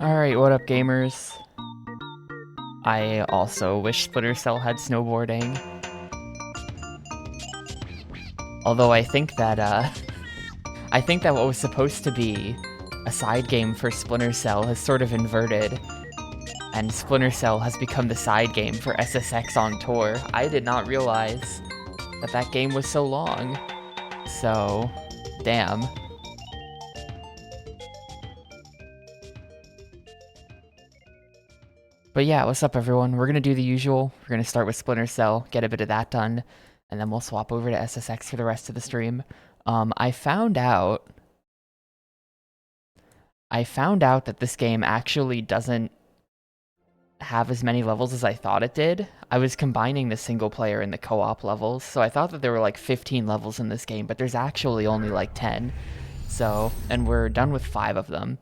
Alright, what up gamers? I also wish Splinter Cell had snowboarding. Although I think that what was supposed to be a side game for Splinter Cell has sort of inverted, and Splinter Cell has become the side game for SSX on tour. I did not realize that that game was so long. So, damn. But yeah, what's up everyone? We're gonna do the usual. We're gonna start with Splinter Cell, get a bit of that done, and then we'll swap over to SSX for the rest of the stream. I found out that this game actually doesn't have as many levels as I thought it did. I was combining the single player and the co-op levels, so I thought that there were like 15 levels in this game, but there's actually only like 10. So, and we're done with 5 of them.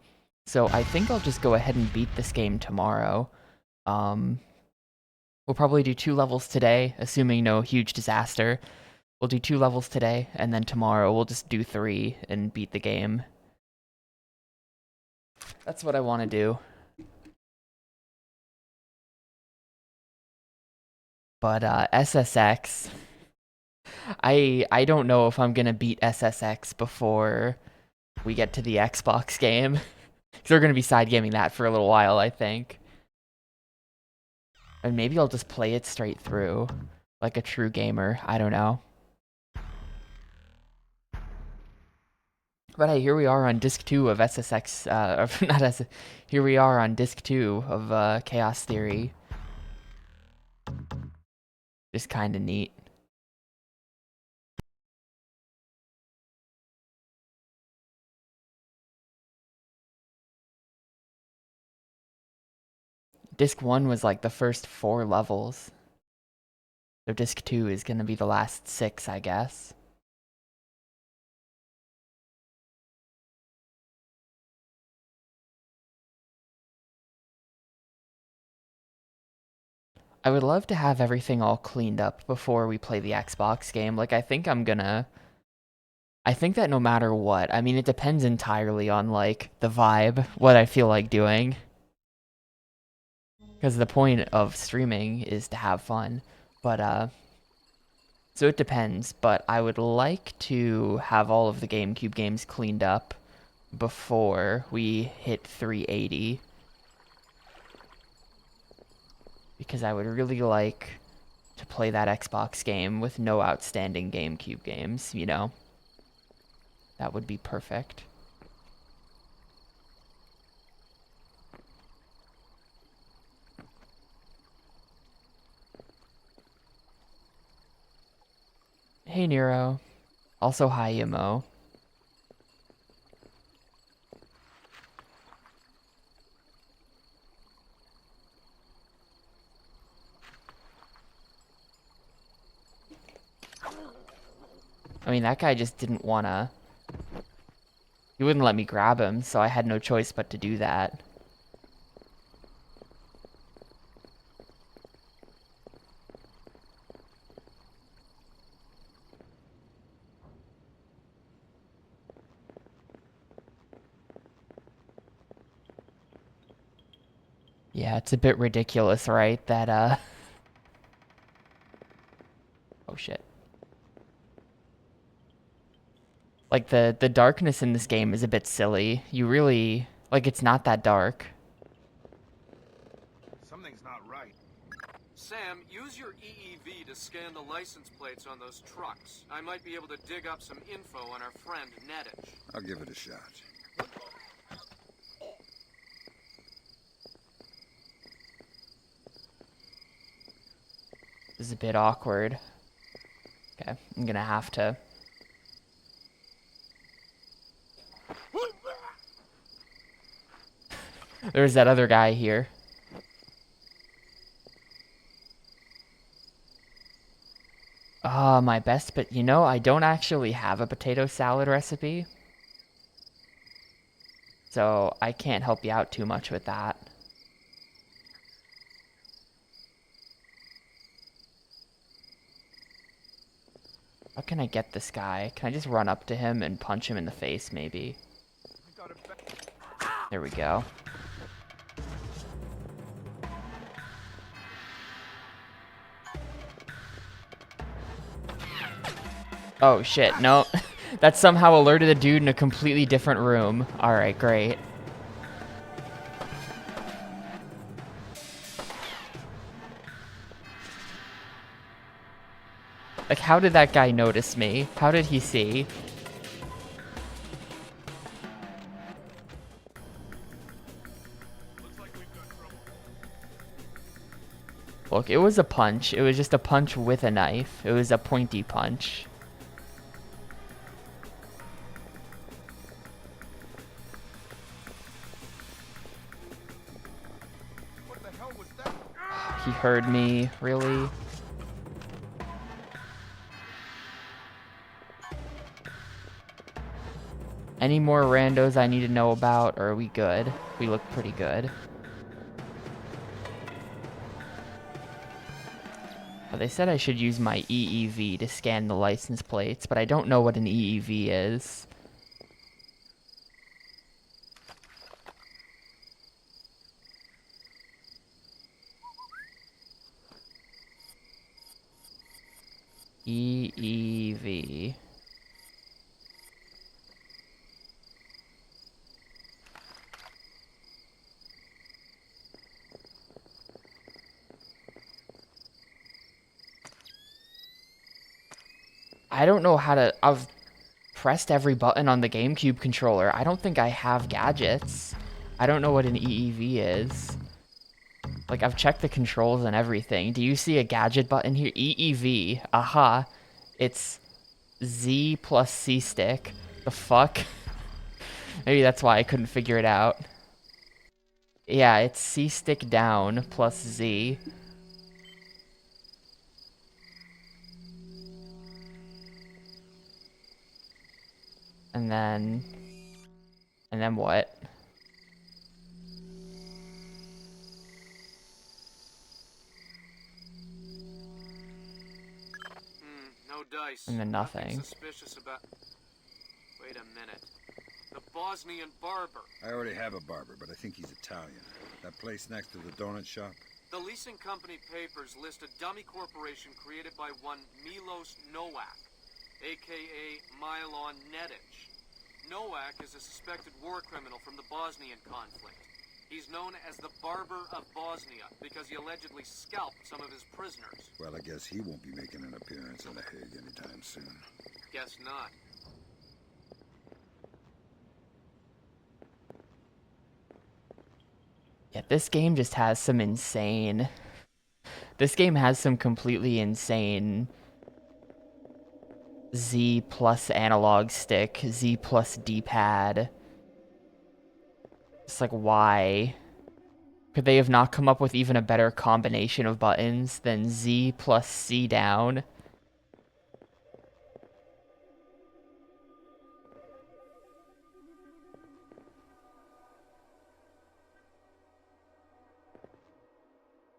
So I think I'll just go ahead and beat this game tomorrow. We'll probably do 2 levels today, assuming no huge disaster. We'll do 2 levels today, and then tomorrow we'll just do 3 and beat the game. That's what I want to do. But SSX, I don't know if I'm gonna beat SSX before we get to the Xbox game, because we're gonna be side gaming that for a little while, I think. And maybe I'll just play it straight through, like a true gamer. I don't know. But hey, here we are on disc 2 of SSX, not SS, here we are on disc 2 of Chaos Theory. Just kinda neat. Disc 1 was like the first 4 levels. So disc 2 is gonna be the last 6, I guess. I would love to have everything all cleaned up before we play the Xbox game. Like, I think that no matter what, I mean, it depends entirely on, like, the vibe, what I feel like doing. Because the point of streaming is to have fun. But, so it depends, but I would like to have all of the GameCube games cleaned up before we hit 380. Because I would really like to play that Xbox game with no outstanding GameCube games, you know? That would be perfect. Hey Nero. Also hi Imo. I mean, that guy just didn't wanna... He wouldn't let me grab him, so I had no choice but to do that. Yeah, it's a bit ridiculous, right? That, oh shit. Like, the darkness in this game is a bit silly. You really... Like, it's not that dark. Something's not right. Sam, use your EEV to scan the license plates on those trucks. I might be able to dig up some info on our friend Nettich. I'll give it a shot. This is a bit awkward. Okay, I'm gonna have to... There's that other guy here. My best, but you know, I don't actually have a potato salad recipe. So I can't help you out too much with that. How can I get this guy? Can I just run up to him and punch him in the face, maybe? There we go. Oh shit, no. That somehow alerted a dude in a completely different room. Alright, great. Like, how did that guy notice me? How did he see? Look, it was a punch. It was just a punch with a knife. It was a pointy punch. What the hell was that? He heard me, really? Any more randos I need to know about, or are we good? We look pretty good. Oh, they said I should use my EEV to scan the license plates, but I don't know what an EEV is. EEV. I don't know how to... I've pressed every button on the Gamecube controller. I don't think I have gadgets. I don't know what an EEV is. Like, I've checked the controls and everything. Do you see a gadget button here? EEV. Aha. It's Z plus C stick. The fuck? Maybe that's why I couldn't figure it out. Yeah, it's C stick down plus Z. And then... And then what? No dice. And then nothing. Suspicious about... Wait a minute. The Bosnian barber. I already have a barber, but I think he's Italian. That place next to the donut shop? The leasing company papers list a dummy corporation created by one Milos Nowak, aka Milon Nedic. Nowak is a suspected war criminal from the Bosnian conflict. He's known as the Barber of Bosnia because he allegedly scalped some of his prisoners. Well, I guess he won't be making an appearance in The Hague anytime soon. Guess not. Yeah, this game just has some insane... This game has some completely insane... Z plus analog stick, Z plus D-pad. It's like, why? Could they have not come up with even a better combination of buttons than Z plus C down?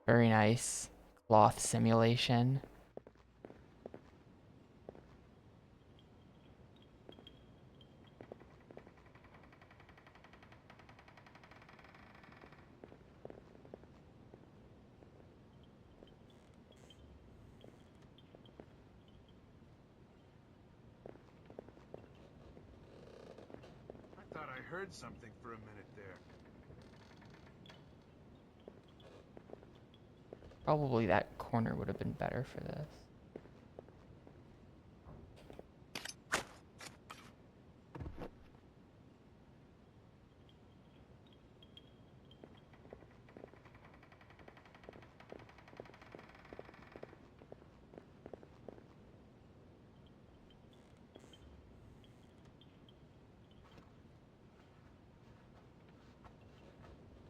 Very nice. Cloth simulation. I thought I heard something for a minute there. Probably that corner would have been better for this.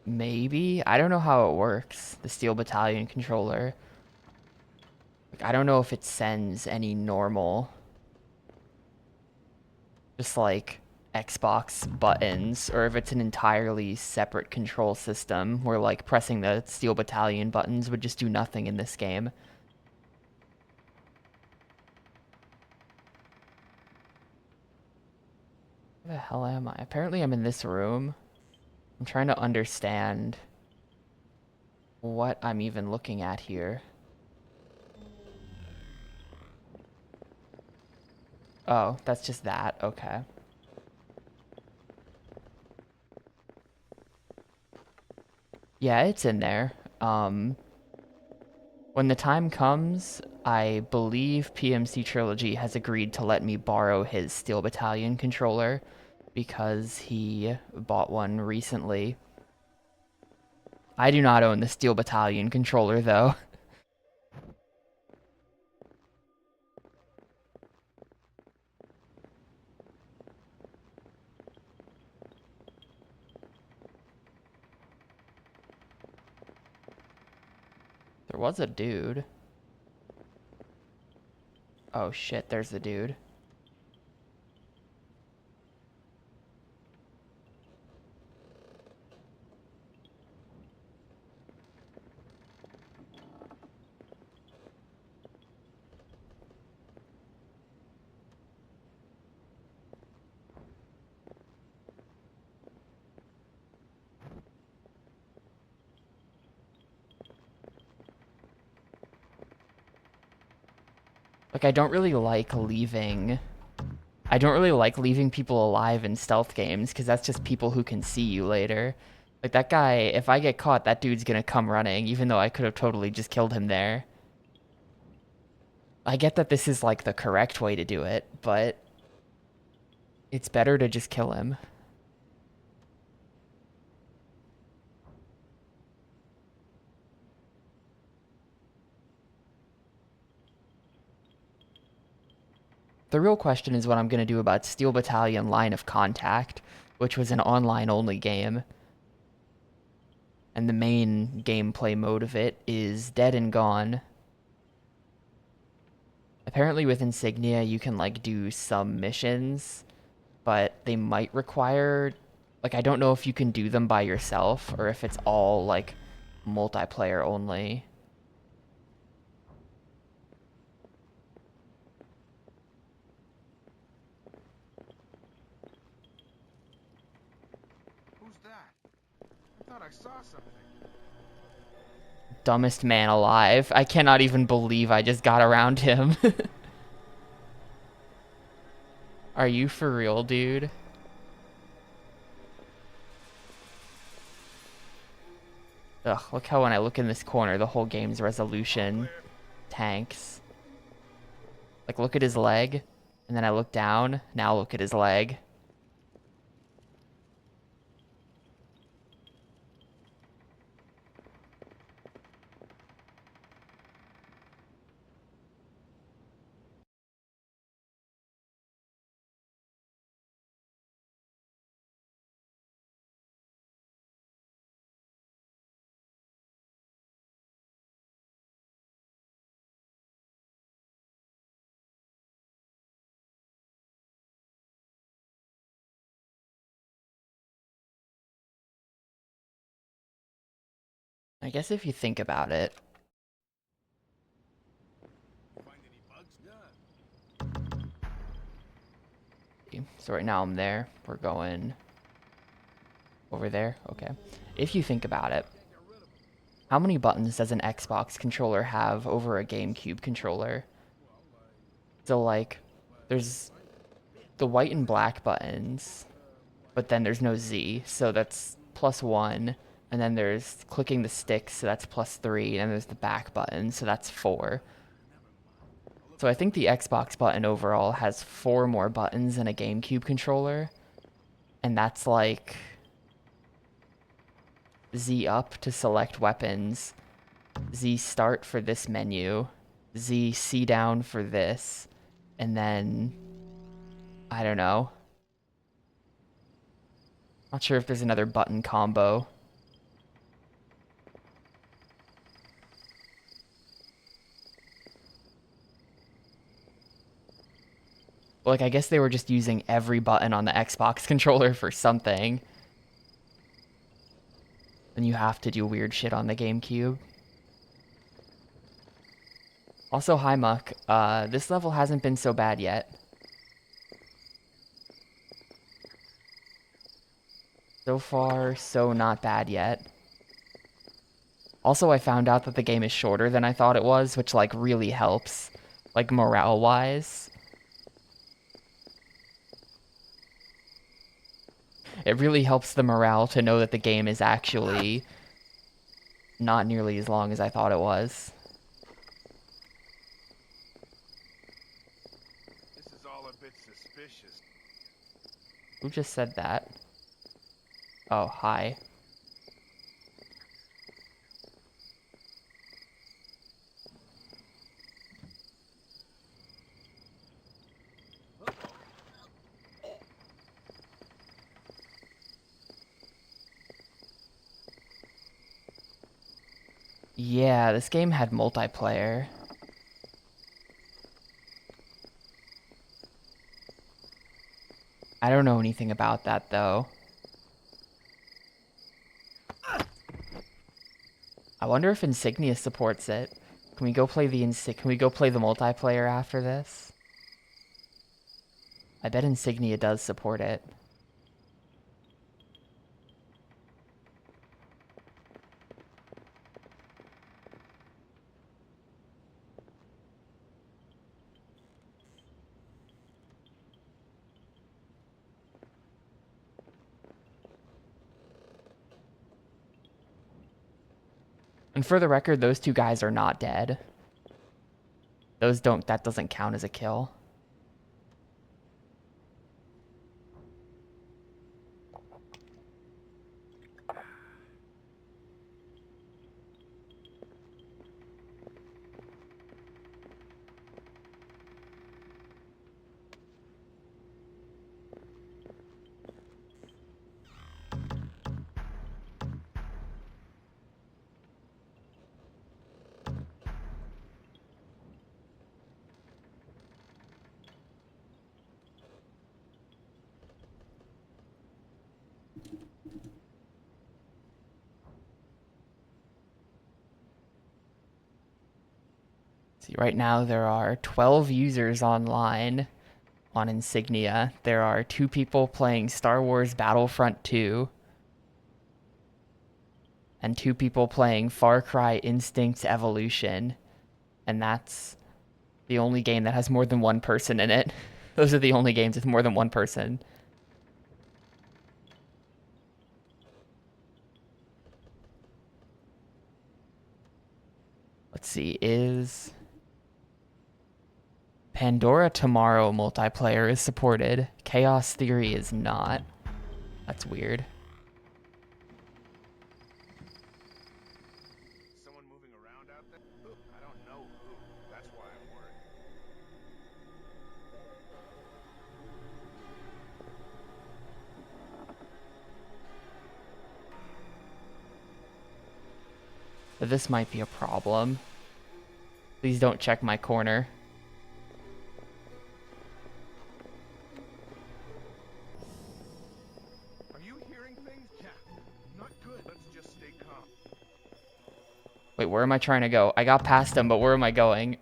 Maybe? I don't know how it works, the Steel Battalion controller. Like, I don't know if it sends any normal, just like Xbox buttons, or if it's an entirely separate control system where like pressing the Steel Battalion buttons would just do nothing in this game. Where the hell am I? Apparently I'm in this room. I'm trying to understand what I'm even looking at here. Oh, that's just that. Okay. Yeah, it's in there. When the time comes, I believe PMC Trilogy has agreed to let me borrow his Steel Battalion controller because he bought one recently. I do not own the Steel Battalion controller, though. There was a dude. Oh shit, there's the dude. Like, I don't really like leaving people alive in stealth games because that's just people who can see you later. Like, that guy, if I get caught, that dude's gonna come running, even though I could have totally just killed him there. I get that this is like the correct way to do it, but it's better to just kill him. The real question is what I'm going to do about Steel Battalion Line of Contact, which was an online-only game. And the main gameplay mode of it is Dead and Gone. Apparently with Insignia you can like do some missions, but they might require... Like, I don't know if you can do them by yourself or if it's all like multiplayer only. Who's that? I thought I saw something. Dumbest man alive. I cannot even believe I just got around him. Are you for real, dude? Ugh, look how when I look in this corner, the whole game's resolution tanks. Like, look at his leg, and then I look down, now look at his leg. I guess if you think about it. Find any bugs? So right now I'm there. We're going over there. Okay. If you think about it, how many buttons does an Xbox controller have over a GameCube controller? So like, there's the white and black buttons, but then there's no Z, so that's +1. And then there's clicking the sticks, so that's +3. And there's the back button, so that's 4. So I think the Xbox button overall has 4 more buttons than a GameCube controller. And that's like Z up to select weapons, Z start for this menu, Z C down for this, and then, I don't know. Not sure if there's another button combo. Like, I guess they were just using every button on the Xbox controller for something. Then you have to do weird shit on the GameCube. Also, hi Muck. This level hasn't been so bad yet. So far, so not bad yet. Also, I found out that the game is shorter than I thought it was, which, like, really helps. Like, morale-wise. It really helps the morale to know that the game is actually not nearly as long as I thought it was. This is all a bit suspicious. Who just said that? Oh, hi. Yeah, this game had multiplayer. I don't know anything about that, though. I wonder if Insignia supports it. Can we go play the multiplayer after this? I bet Insignia does support it. And for the record, those two guys are not dead. That doesn't count as a kill. See, right now there are 12 users online on Insignia. There are 2 people playing Star Wars Battlefront 2 and 2 people playing Far Cry Instincts Evolution. And that's the only game that has more than one person in it. Those are the only games with more than one person. Let's see, is Pandora Tomorrow multiplayer is supported. Chaos Theory is not. That's weird. Someone moving around out there? I don't know who. That's why I'm worried. But this might be a problem. Please don't check my corner. Are you hearing things? Yeah. Not good. Let's just stay calm. Wait, where am I trying to go? I got past him, but where am I going?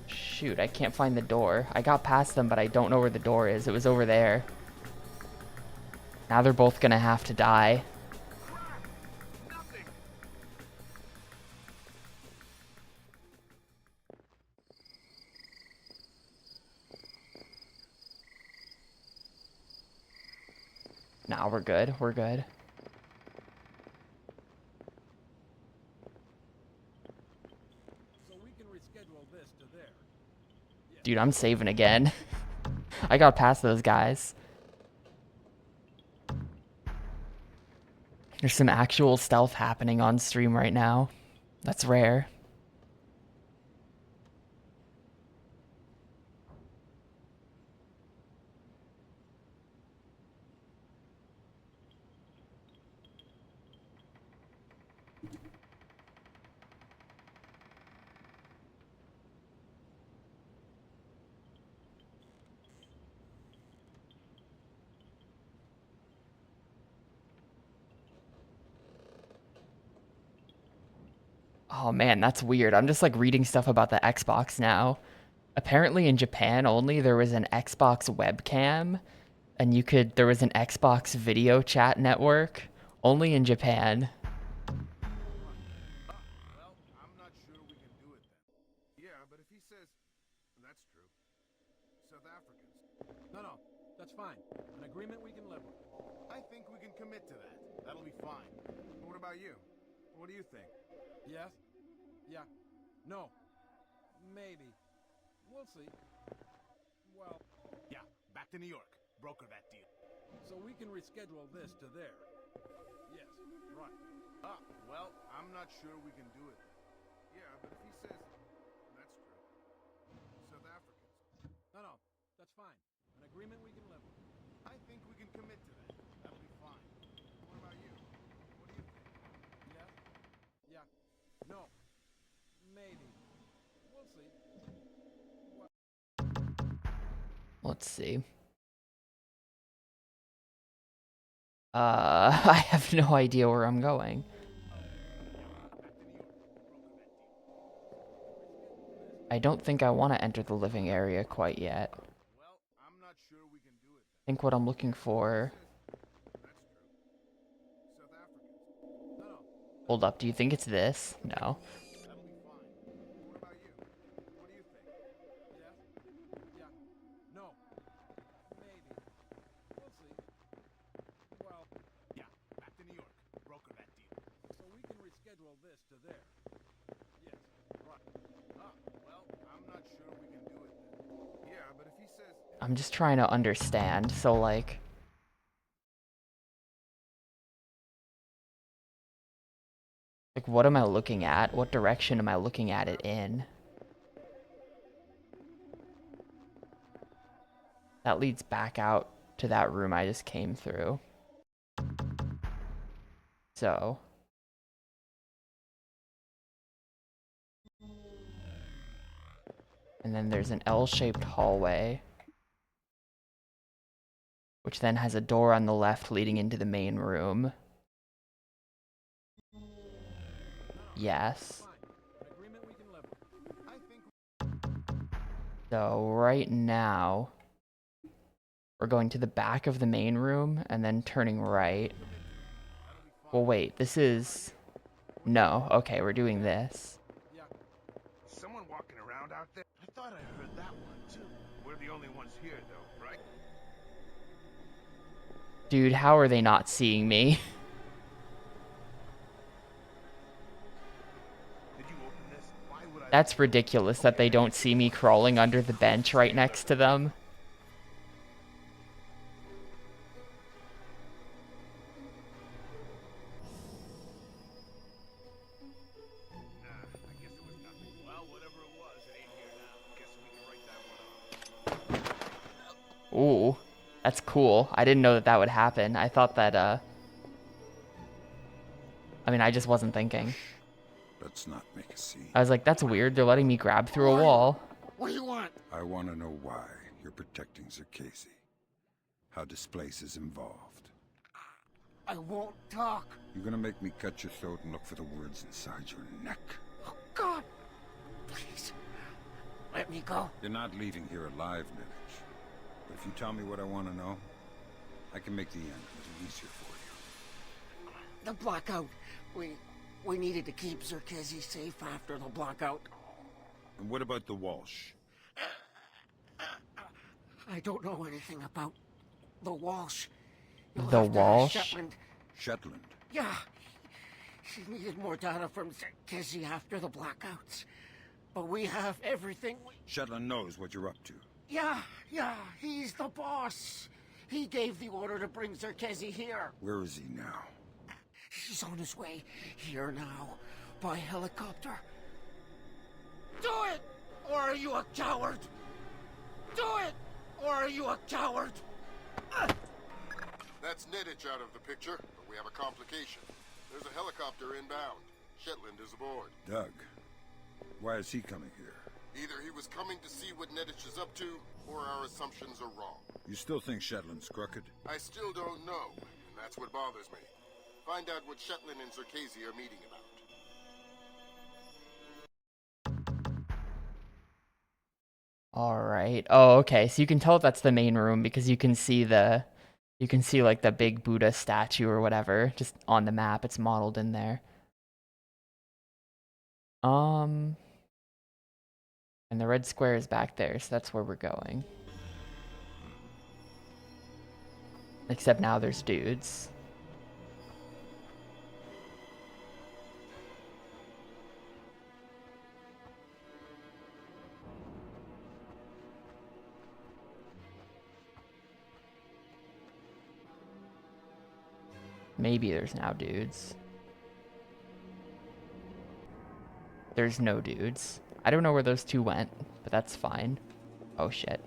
Shoot, I can't find the door. I got past them, but I don't know where the door is. It was over there. Now they're both gonna have to die. Nothing. Nah, we're good. We're good. So we can reschedule this to there. Dude, I'm saving again. I got past those guys. There's some actual stealth happening on stream right now. That's rare. Oh man, that's weird. I'm just like reading stuff about the Xbox now. Apparently in Japan only there was an Xbox webcam and there was an Xbox video chat network only in Japan. Well, I'm not sure we can do it then. Yeah, but if he says... That's true. South Africans. No, that's fine. An agreement we can live with. I think we can commit to that. That'll be fine. What about you? What do you think? Yes? Yeah. No. Maybe. We'll see. Well, Yeah, back to New York. Broker that deal. so we can reschedule this to there. Yes, right. Ah, well, I'm not sure we can do it. Yeah, but if he says... That's true. South Africans. No, that's fine. An agreement we can live with. I think we can commit to that. That'll be fine. What about you? What do you think? Yes? Yeah. No. Maybe. We'll see. Let's see. I have no idea where I'm going. I don't think I want to enter the living area quite yet. I Well, I'm not sure we can do it then. think what I'm looking for... That's true. South Africans. No. Hold up, do you think it's this? No. That'll be fine. What about you? What do you think? Yes? Yeah. No. Maybe. We'll see. Well, Yeah, back to New York. Broker that deal. so we can reschedule this to there. Yes, right. Ah, well, I'm not sure we can do it then. Yeah, but if he says... I'm just trying to understand, so like... Like, what am I looking at? What direction am I looking at it in? That leads back out to that room I just came through. So... And then there's an L-shaped hallway, which then has a door on the left leading into the main room. Yes. Fine. An agreement we can live with. I think... So right now, we're going to the back of the main room and then turning right. Well, wait, this is... No, okay, we're doing this. Yeah. Someone walking around out there? I thought I heard that one, too. We're the only ones here, though, right? Dude, how are they not seeing me? Did you open this? Why would I... That's ridiculous that they don't see me crawling under the bench right next to them. Nah, I guess it was nothing. Well, whatever it was, it ain't here now. Guess we can write that one off. Ooh, that's cool. I didn't know that that would happen. I thought that, I mean, I just wasn't thinking. Let's not make a scene. I was like, that's weird. They're letting me grab through a wall. What do you want? I want to know why you're protecting Zerkesi. How this place is involved. I won't talk. You're gonna make me cut your throat and look for the words inside your neck. Oh, God. Please. Let me go. You're not leaving here alive, Nenich. But if you tell me what I want to know, I can make the end a little easier for you. The blackout. We needed to keep Zerkesi safe after the blackout. And what about the Walsh? I don't know anything about the Walsh. You'll The have to ask Walsh? Shetland. Shetland. Yeah. She needed more data from Zerkesi after the blackouts. But we have everything we... Shetland knows what you're up to. Yeah. He's the boss. He gave the order to bring Zerkesi here. Where is he now? He's on his way here now, by helicopter. Do it, or are you a coward? Do it, or are you a coward? That's Nedich out of the picture, but we have a complication. There's a helicopter inbound. Shetland is aboard. Doug. Why is he coming here? Either he was coming to see what Nedich is up to, or our assumptions are wrong. You still think Shetland's crooked? I still don't know, and that's what bothers me. Find out what Shetland and Zerkesi are meeting about. Alright. Oh, okay. So you can tell that's the main room because you can see like the big Buddha statue or whatever just on the map. It's modeled in there. And the red square is back there, so that's where we're going. Except now there's dudes. Maybe there's now dudes. There's no dudes. I don't know where those two went, but that's fine. Oh shit.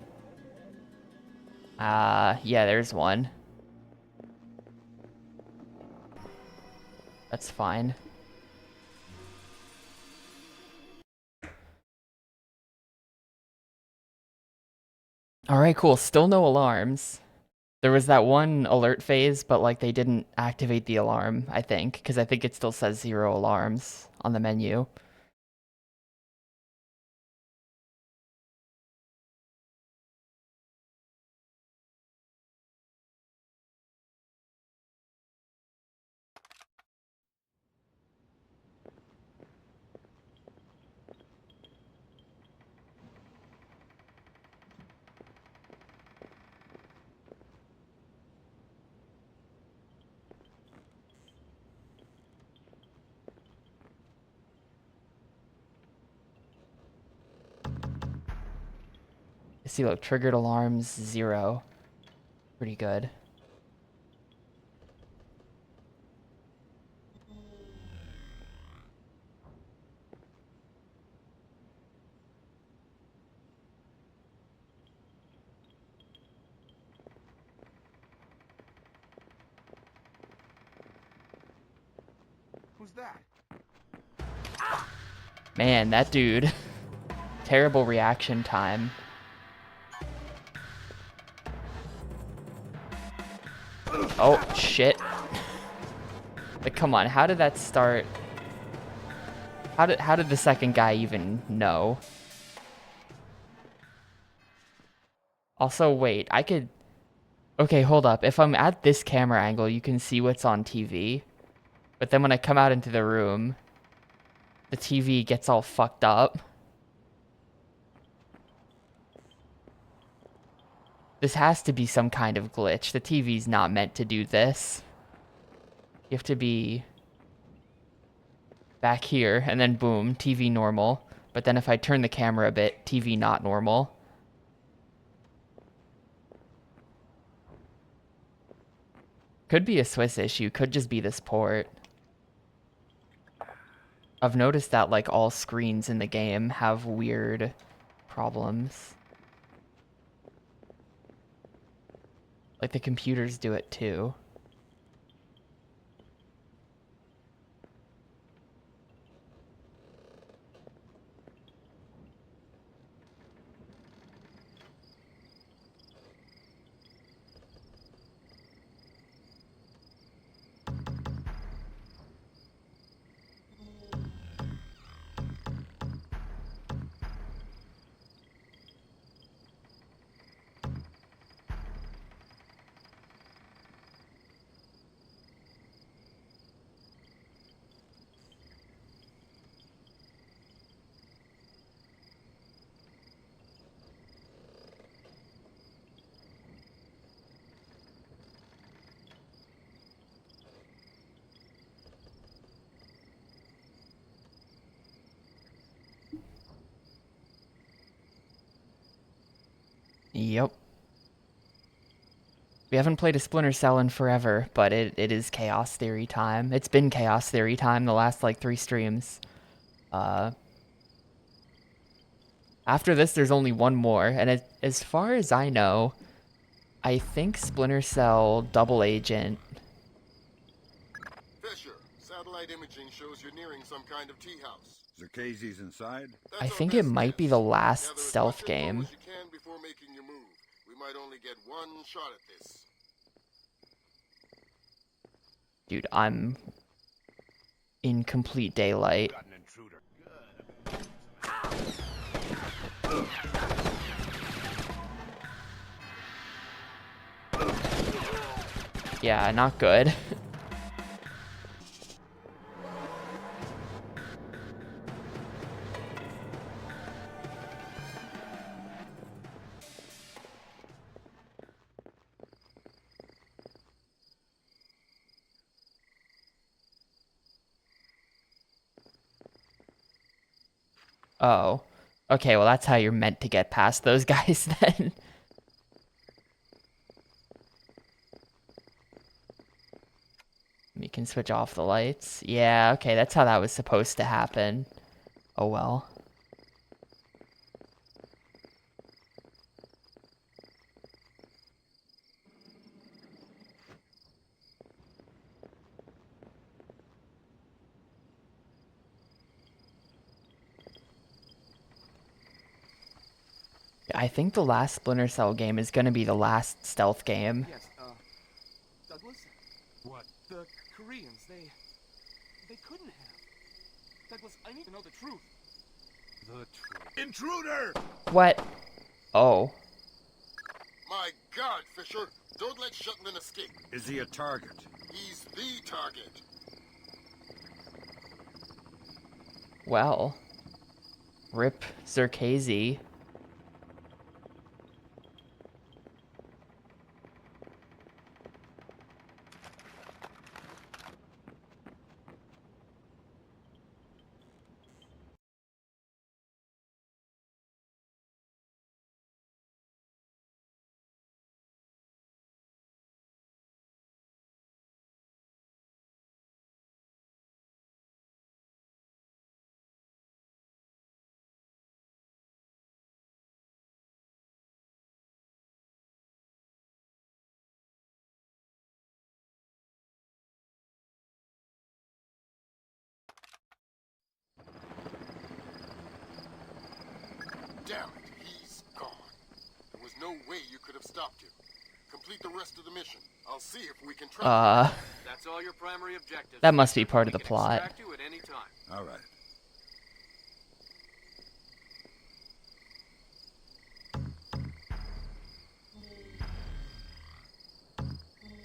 Yeah, there's one. That's fine. Alright, cool. Still no alarms. There was that one alert phase, but like they didn't activate the alarm, I think, because I think it still says 0 alarms on the menu. I see, look, triggered alarms 0. Pretty good. Who's that? Man, that dude. Terrible reaction time. Oh, shit. Like, come on, how did that start? How did the second guy even know? Also, wait, I could... Okay, hold up. If I'm at this camera angle, you can see what's on TV. But then when I come out into the room, the TV gets all fucked up. This has to be some kind of glitch. The TV's not meant to do this. You have to be back here, and then boom, TV normal. But then if I turn the camera a bit, TV not normal. Could be a Swiss issue, could just be this port. I've noticed that like all screens in the game have weird problems. Like the computers do it too. Yep. We haven't played a Splinter Cell in forever, but it is Chaos Theory time. It's been Chaos Theory time the last like 3 streams. After this, there's only one more, and as far as I know, I think Splinter Cell Double Agent... Fisher, satellite imaging shows you're nearing some kind of tea house. Zerkezi's inside? That's I our think it best might be guess. the Gather last as stealth much info game. as you can before making your move. We might only get one shot at this. Dude, I'm in complete daylight. Got an intruder. Yeah, not good. Oh. Okay, well that's how you're meant to get past those guys then. You can switch off the lights. Yeah, okay, that's how that was supposed to happen. Oh well. I think the last Splinter Cell game is gonna be the last stealth game. Yes, Douglas? What? The Koreans, they couldn't have. Douglas, I need to know the truth. The truth. Intruder! What? Oh. My God, Fisher! Don't let Shetland escape. Is he a target? He's the target. Well. Rip Zerkazy. Damn it, he's gone. There was no way you could have stopped him. Complete the rest of the mission. I'll see if we can track him. That's all your primary objectives. That must be part of We the can plot. extract you at any time. All right.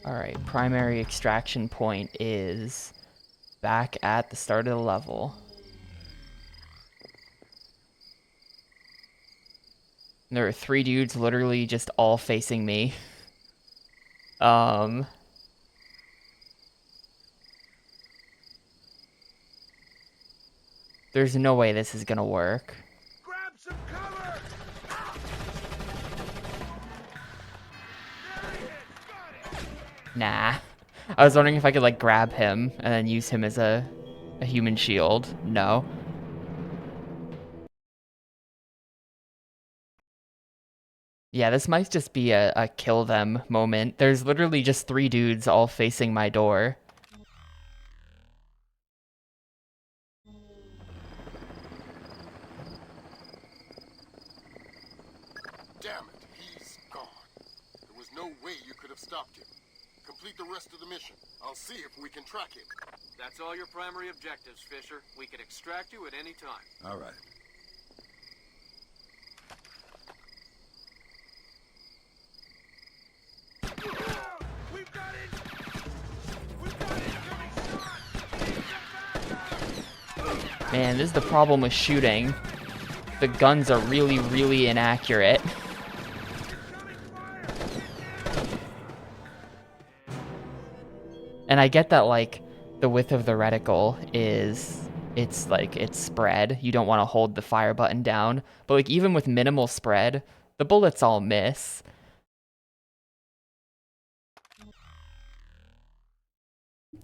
Alright, primary extraction point is back at the start of the level. There are 3 dudes literally just all facing me. There's no way this is gonna work. Grab some cover! There he is! Got it! Nah. I was wondering if I could like grab him and then use him as a human shield. No. Yeah, this might just be a kill them moment. There's literally just 3 dudes all facing my door. Damn it, he's gone. There was no way you could have stopped him. Complete the rest of the mission. I'll see if we can track him. That's all your primary objectives, Fisher. We can extract you at any time. All right. We've got it! We've got incoming shots! Need some backup! Man, this is the problem with shooting. The guns are really, really inaccurate. Incoming fire! And I get that, like, the width of the reticle is, it's spread. You don't want to hold the fire button down. But, like, even with minimal spread, the bullets all miss.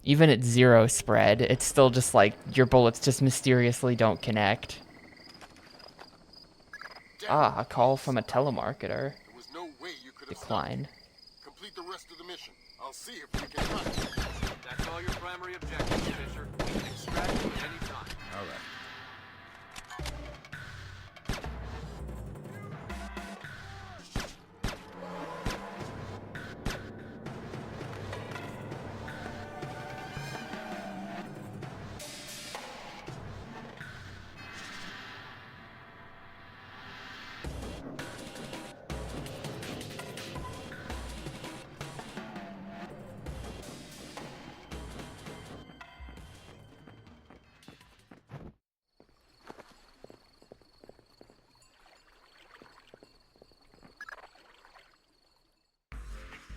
Even at 0 spread, it's still just like, your bullets just mysteriously don't connect. Ah, a call from a telemarketer. There was no way you could have stopped Decline. him. Complete the rest of the mission. I'll see if we can track him. That's all your primary objectives, Fisher. We can extract you at any time. All right.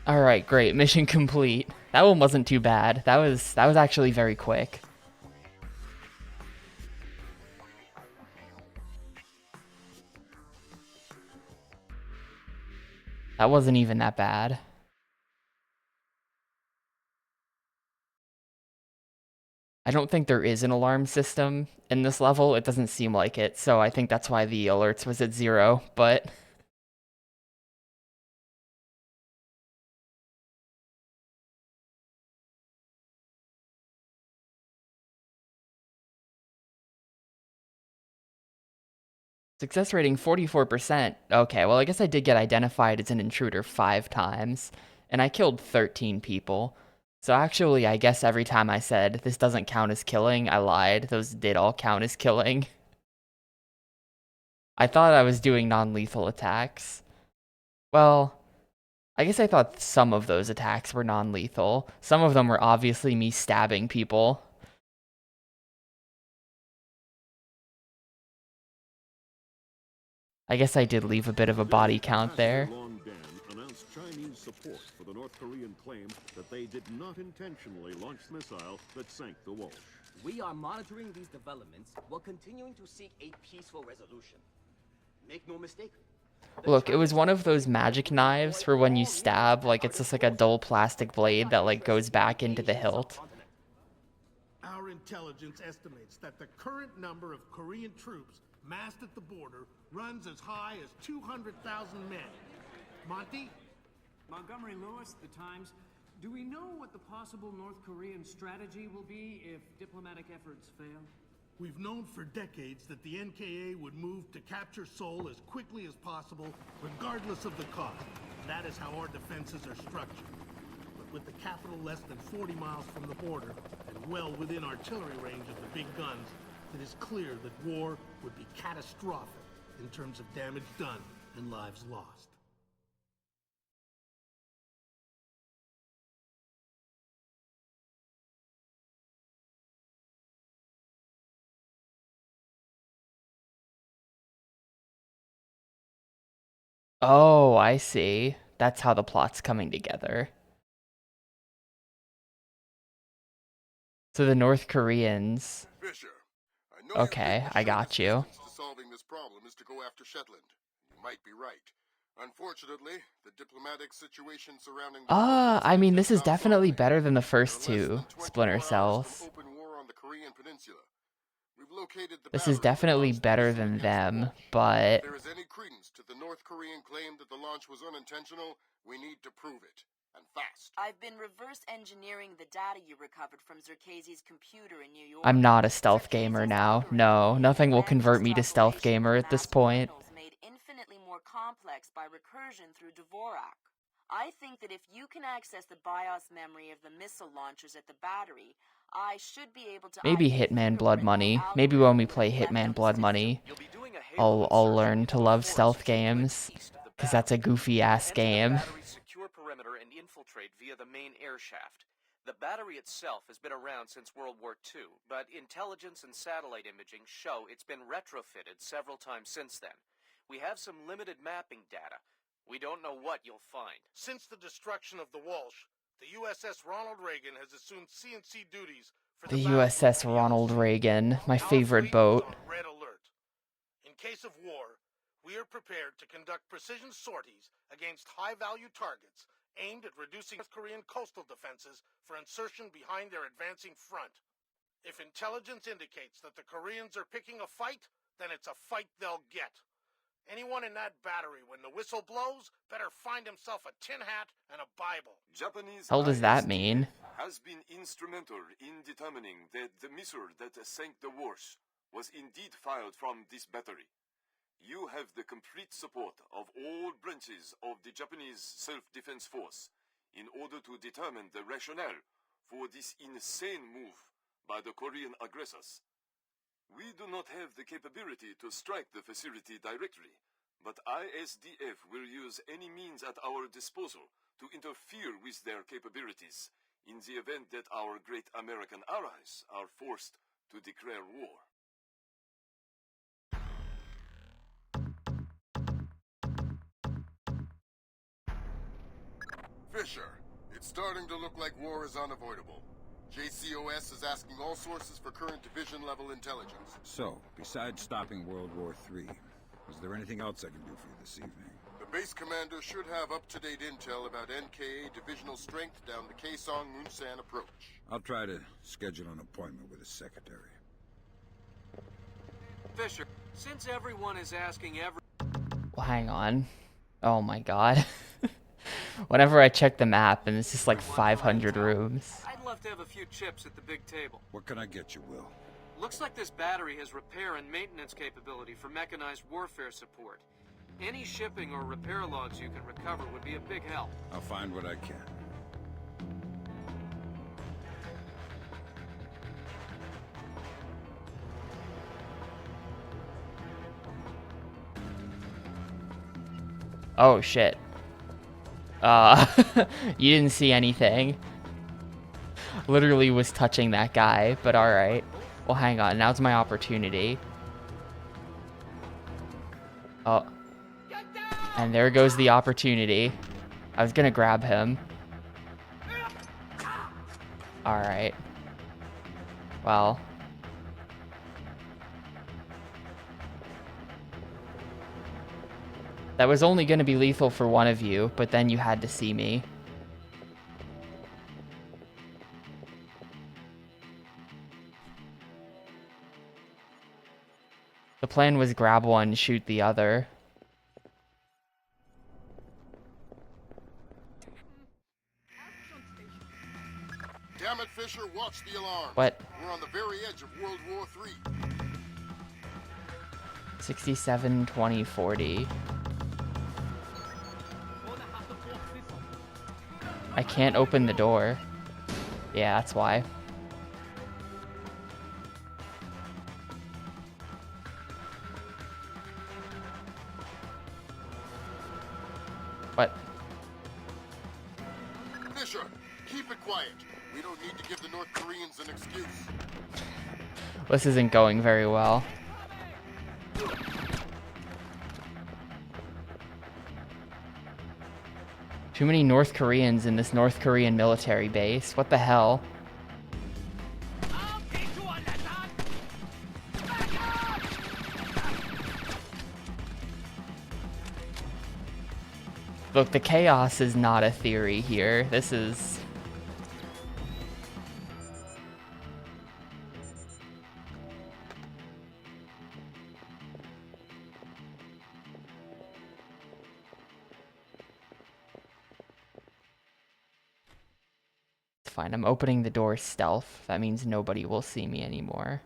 Alright, great. Mission complete. That one wasn't too bad. That was actually very quick. That wasn't even that bad. I don't think there is an alarm system in this level. It doesn't seem like it, so I think that's why the alerts was at 0, but... Success rating 44%. Okay, well, I guess I did get identified as an intruder 5 times, and I killed 13 people. So actually, I guess every time I said this doesn't count as killing, I lied. Those did all count as killing. I thought I was doing non-lethal attacks. Well, I guess I thought some of those attacks were non-lethal. Some of them were obviously me stabbing people. I guess I did leave a bit of a body count there. Long Dan announced Chinese support for the North Korean claim that they did not intentionally launch the missile that sank the Walsh. We are monitoring these developments while continuing to seek a peaceful resolution. Make no mistake. Look, it was one of those magic knives for when you stab, like it's just like a dull plastic blade that like goes back into the hilt. Our intelligence estimates that the current number of Korean troops massed at the border runs as high as 200,000 men. Monty? Montgomery Lewis, The Times. Do we know what the possible North Korean strategy will be if diplomatic efforts fail? We've known for decades that the NKA would move to capture Seoul as quickly as possible, regardless of the cost. That is how our defenses are structured. But with the capital less than 40 miles from the border, and well within artillery range of the big guns, it is clear that war would be catastrophic in terms of damage done and lives lost. Oh, I see. That's how the plot's coming together. So the North Koreans... Fisher, I know Okay, I got you. to solving this problem is to go after Shetland. You might be right. Unfortunately, the diplomatic situation surrounding I mean, this is definitely better than the first two Splinter Cells. open war on the Korean Peninsula. We've located the This is battery definitely that launched better the missile than against the them, Walsh. but... If there is any credence to the North Korean claim that the launch was unintentional, we need to prove it. And fast. I've been reverse engineering the data you recovered from Zerkasi's computer in New York. I'm not a stealth gamer now. No, nothing will convert me to stealth gamer at this point. Made infinitely more complex by recursion through Dvorak. I think that if you can access the BIOS memory of the missile launchers at the battery, I should be able to... Maybe Hitman Blood Money. Maybe when we play Hitman Blood Money, I'll learn to love stealth games, because that's a goofy-ass game. Secure perimeter and infiltrate via the main air shaft. The battery itself has been around since World War II, but intelligence and satellite imaging show it's been retrofitted several times since then. We have some limited mapping data. We don't know what you'll find. Since the destruction of the Walsh, the USS Ronald Reagan has assumed CNC duties for The USS Ronald Reagan, my favorite boat. Red alert. In case of war, we are prepared to conduct precision sorties against high-value targets aimed at reducing North Korean coastal defenses for insertion behind their advancing front. If intelligence indicates that the Koreans are picking a fight, then it's a fight they'll get. Anyone in that battery, when the whistle blows, better find himself a tin hat and a Bible. Japanese Hell does that mean? Has been instrumental in determining that the missile that sank the Walsh was indeed fired from this battery. You have the complete support of all branches of the Japanese self-defense force in order to determine the rationale for this insane move by the Korean aggressors. We do not have the capability to strike the facility directly, but ISDF will use any means at our disposal to interfere with their capabilities in the event that our great American allies are forced to declare war. Fisher, it's starting to look like war is unavoidable. JCOS is asking all sources for current division-level intelligence. So, besides stopping World War III, is there anything else I can do for you this evening? The base commander should have up-to-date intel about NKA divisional strength down the Kaesong-Munsan approach. I'll try to schedule an appointment with his secretary. Fisher, since everyone is asking Well, hang on. Oh my god. Whenever I check the map, and it's just like 500 rooms. I'd love to have a few chips at the big table. What can I get you, Will? Looks like this battery has repair and maintenance capability for mechanized warfare support. Any shipping or repair logs you can recover would be a big help. I'll find what I can. Oh shit. You didn't see anything. Literally was touching that guy, but alright. Well, hang on. Now's my opportunity. Oh. And there goes the opportunity. I was gonna grab him. Alright. Well. That was only gonna be lethal for one of you, but then you had to see me. The plan was grab one, shoot the other. Damn it, Fisher, watch the alarm. What? We're on the very edge of World War III. 67, 20, 40. I can't open the door. Yeah, that's why. What? Fisher, keep it quiet. We don't need to give the North Koreans an excuse. This isn't going very well. Too many North Koreans in this North Korean military base. What the hell? Look, the chaos is not a theory here. This is... Fine, I'm opening the door stealth. That means nobody will see me anymore.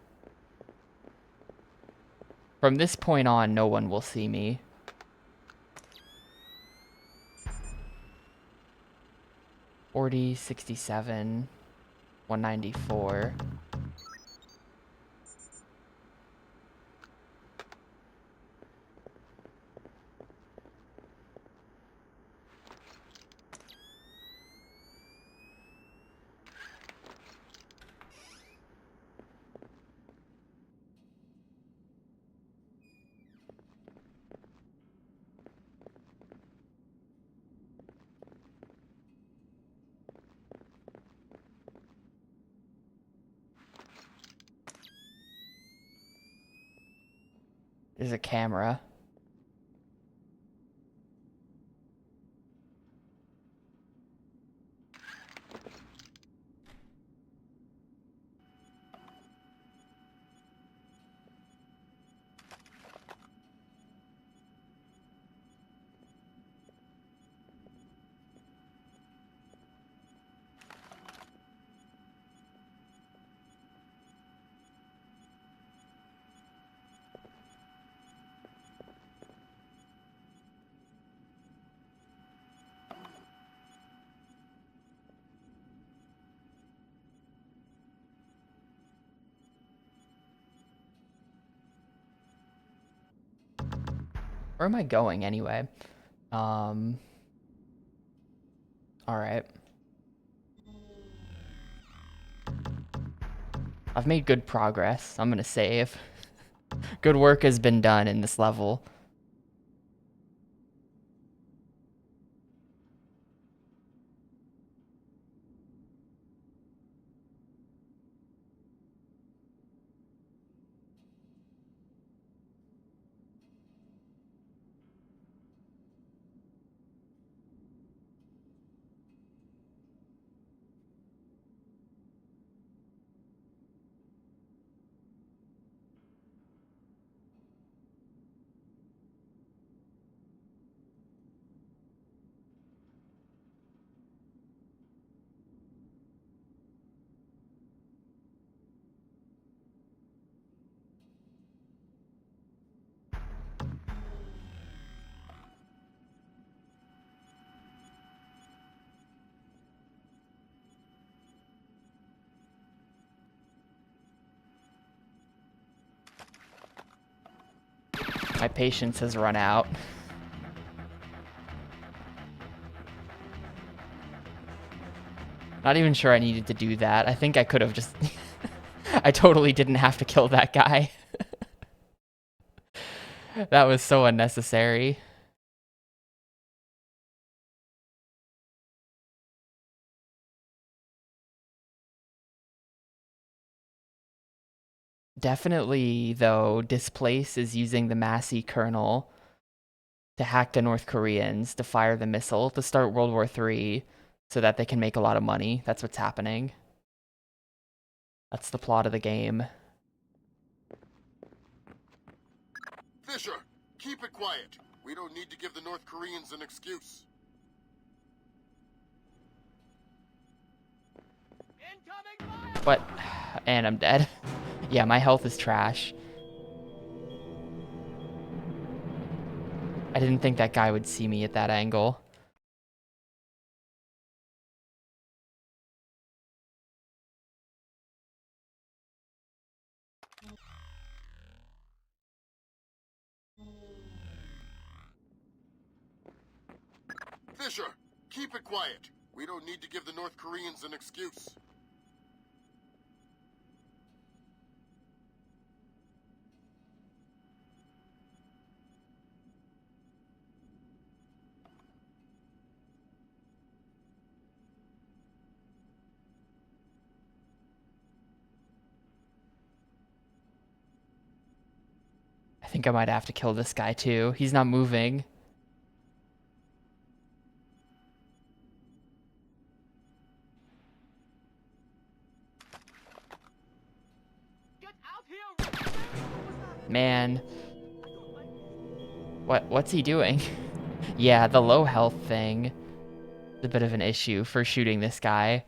From this point on, no one will see me. $40, 67, 194. There's a camera. Where am I going anyway? Alright. I've made good progress. I'm gonna save. Good work has been done in this level. My patience has run out. Not even sure I needed to do that. I think I could have just... I totally didn't have to kill that guy. That was so unnecessary. Definitely, though, Displace is using the Massey kernel to hack the North Koreans, to fire the missile, to start World War III, so that they can make a lot of money. That's what's happening. That's the plot of the game. Fisher, keep it quiet. We don't need to give the North Koreans an excuse. What? And I'm dead. Yeah, my health is trash. I didn't think that guy would see me at that angle. Fisher, keep it quiet. We don't need to give the North Koreans an excuse. I think I might have to kill this guy too. He's not moving. Man. What's he doing? Yeah, the low health thing is a bit of an issue for shooting this guy.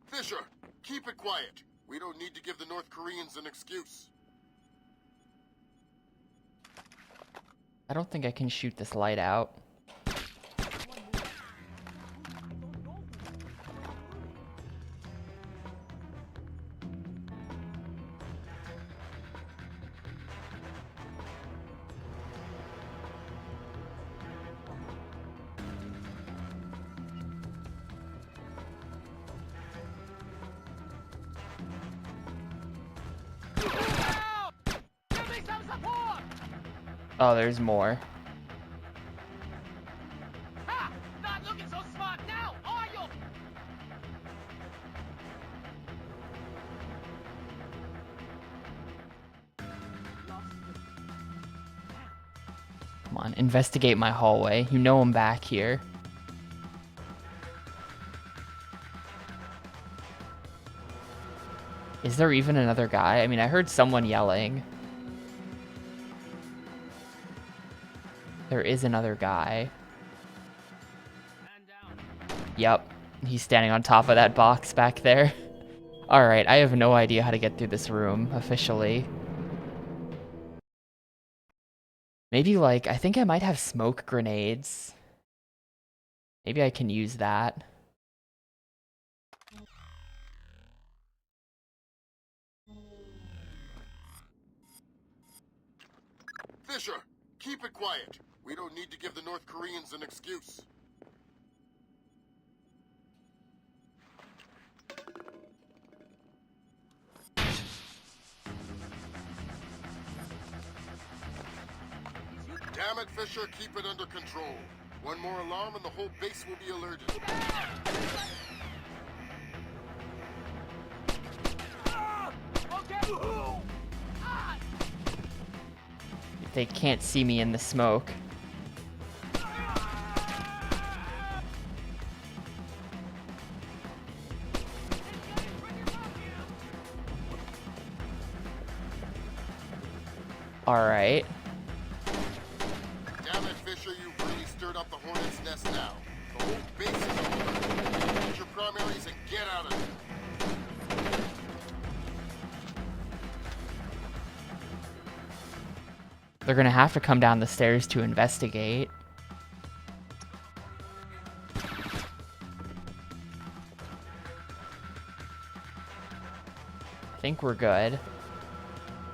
Fisher, keep it quiet. We don't need to give the North Koreans an excuse. I don't think I can shoot this light out. Oh, there's more. Ha! Not looking so smart now, are you? Come on, investigate my hallway. You know I'm back here. Is there even another guy? I mean, I heard someone yelling. There is another guy. Yep, he's standing on top of that box back there. Alright, I have no idea how to get through this room, officially. Maybe, like, I think I might have smoke grenades. Maybe I can use that. Fisher, keep it quiet. We don't need to give the North Koreans an excuse. Damn it, Fisher, keep it under control. One more alarm and the whole base will be alerted. They can't see me in the smoke. Alright. Damn it, Fisher, you've really stirred up the hornet's nest now. The whole base is over. Get your primaries and get out of it. They're gonna have to come down the stairs to investigate. I think we're good.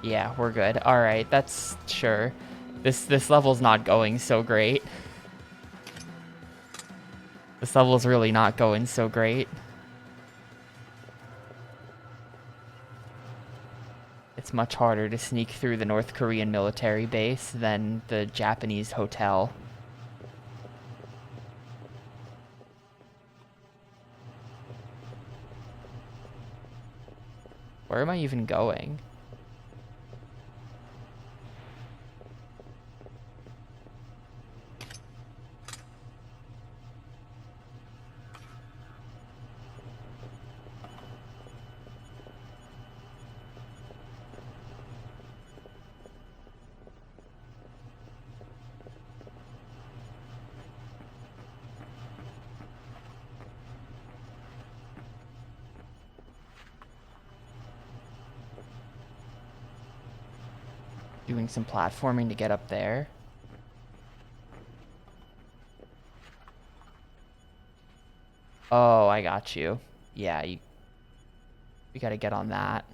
Yeah, we're good. Alright, that's sure. This level's not going so great. This level's really not going so great. It's much harder to sneak through the North Korean military base than the Japanese hotel. Where am I even going? Doing some platforming to get up there. Oh, I got you. Yeah, you gotta get on that.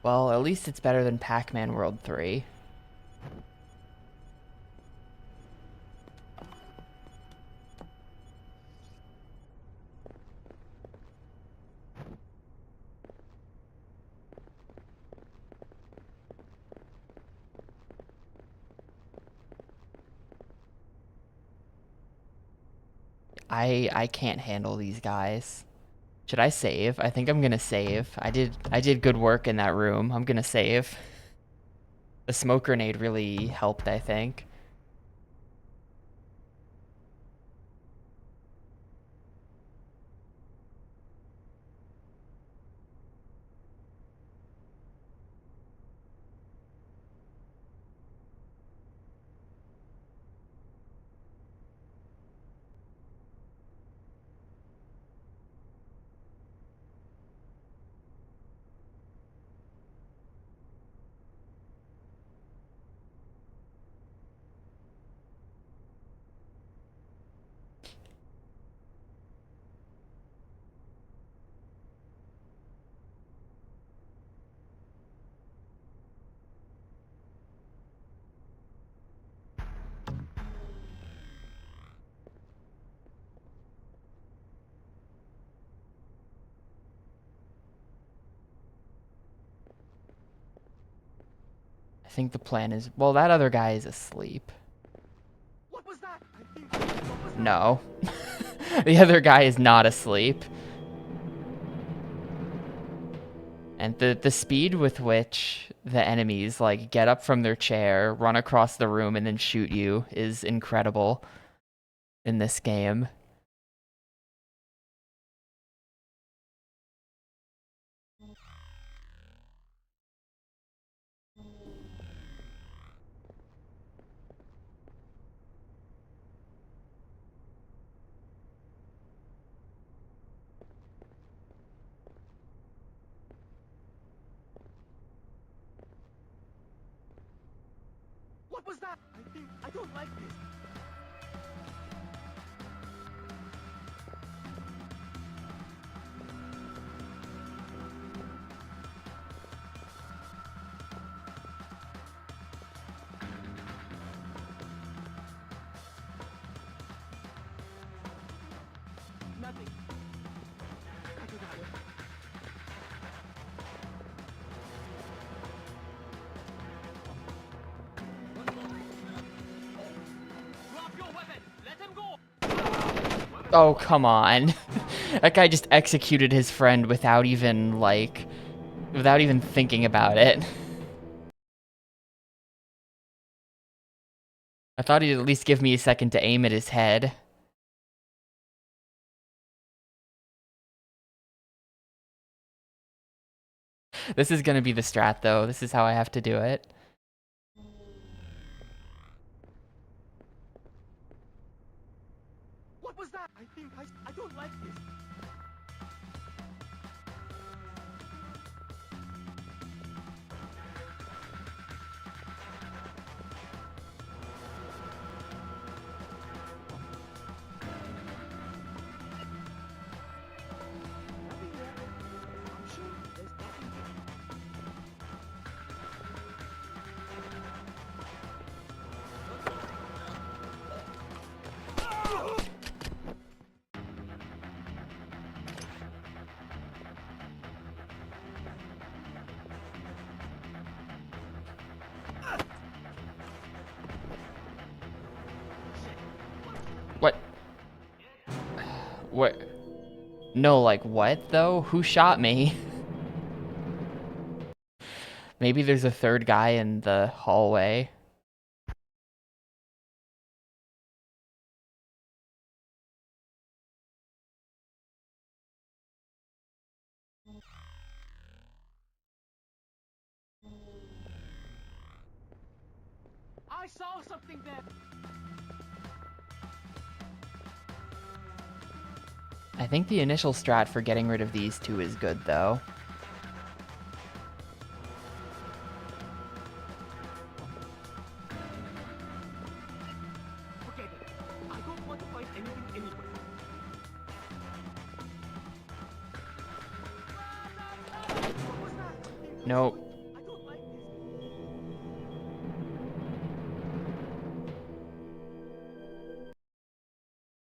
Well, at least it's better than Pac-Man World 3. I can't handle these guys. Should I save? I think I'm gonna save. I did good work in that room. I'm gonna save. The smoke grenade really helped, I think. I think the plan is... Well, that other guy is asleep. What was that? No. The other guy is not asleep. And the speed with which the enemies, like, get up from their chair, run across the room, and then shoot you is incredible in this game. What was that? I don't like this. Nothing. I got it. Oh, come on. That guy just executed his friend without even, like, without even thinking about it. I thought he'd at least give me a second to aim at his head. This is gonna be the strat, though. This is how I have to do it. What was that? I don't like this. What? What? No, like, what, though? Who shot me? Maybe there's a third guy in the hallway. I saw something there. I think the initial strat for getting rid of these two is good, though. Forget it. I don't want to fight anything anyway. What was that? Nope. I don't like this.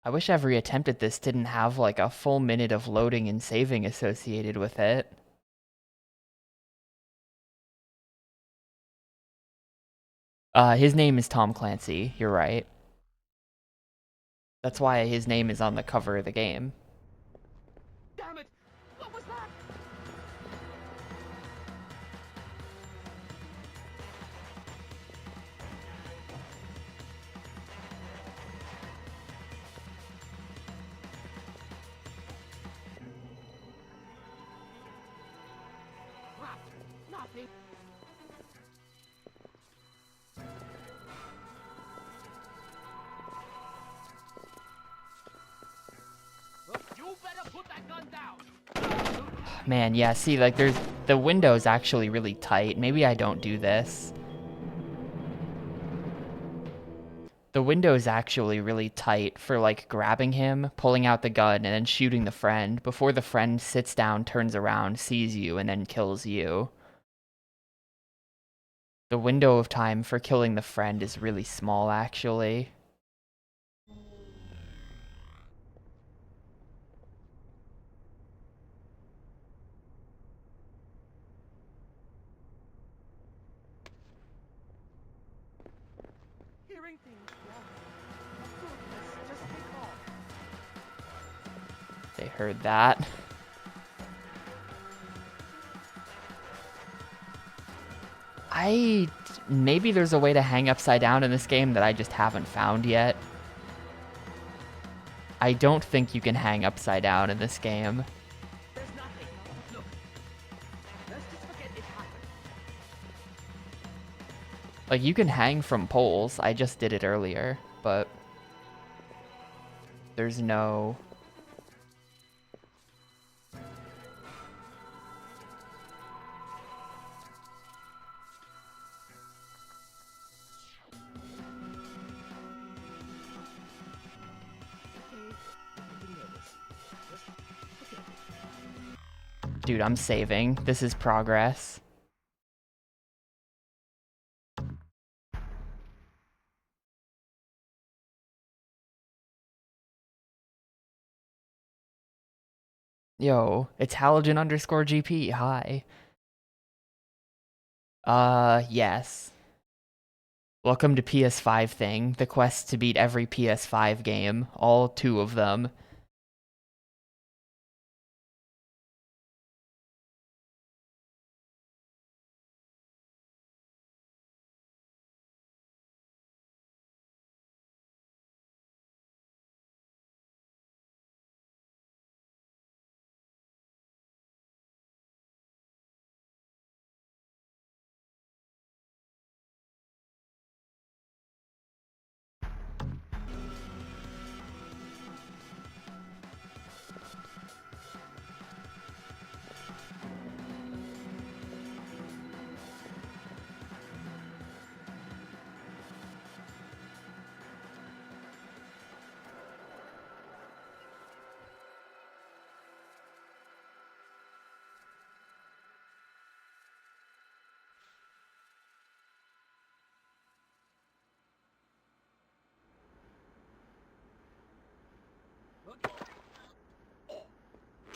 I wish every attempt at this didn't have, like, a full minute of loading and saving associated with it. His name is Tom Clancy, you're right. That's why his name is on the cover of the game. Damn it! What was that? Crap! Nothing. You better put that gun down. Man, yeah, see, like, the window's actually really tight. Maybe I don't do this. The window's actually really tight for, like, grabbing him, pulling out the gun, and then shooting the friend before the friend sits down, turns around, sees you, and then kills you. The window of time for killing the friend is really small, actually. Hearing things. Yeah. Of course, just take off. They heard that. Maybe there's a way to hang upside down in this game that I just haven't found yet. I don't think you can hang upside down in this game. There's nothing. Look. Let's just forget it happened. Like, you can hang from poles. I just did it earlier, but there's no... Dude, I'm saving. This is progress. Yo, it's Halogen_GP. Hi. Yes. Welcome to PS5 thing. The quest to beat every PS5 game. All 2 of them.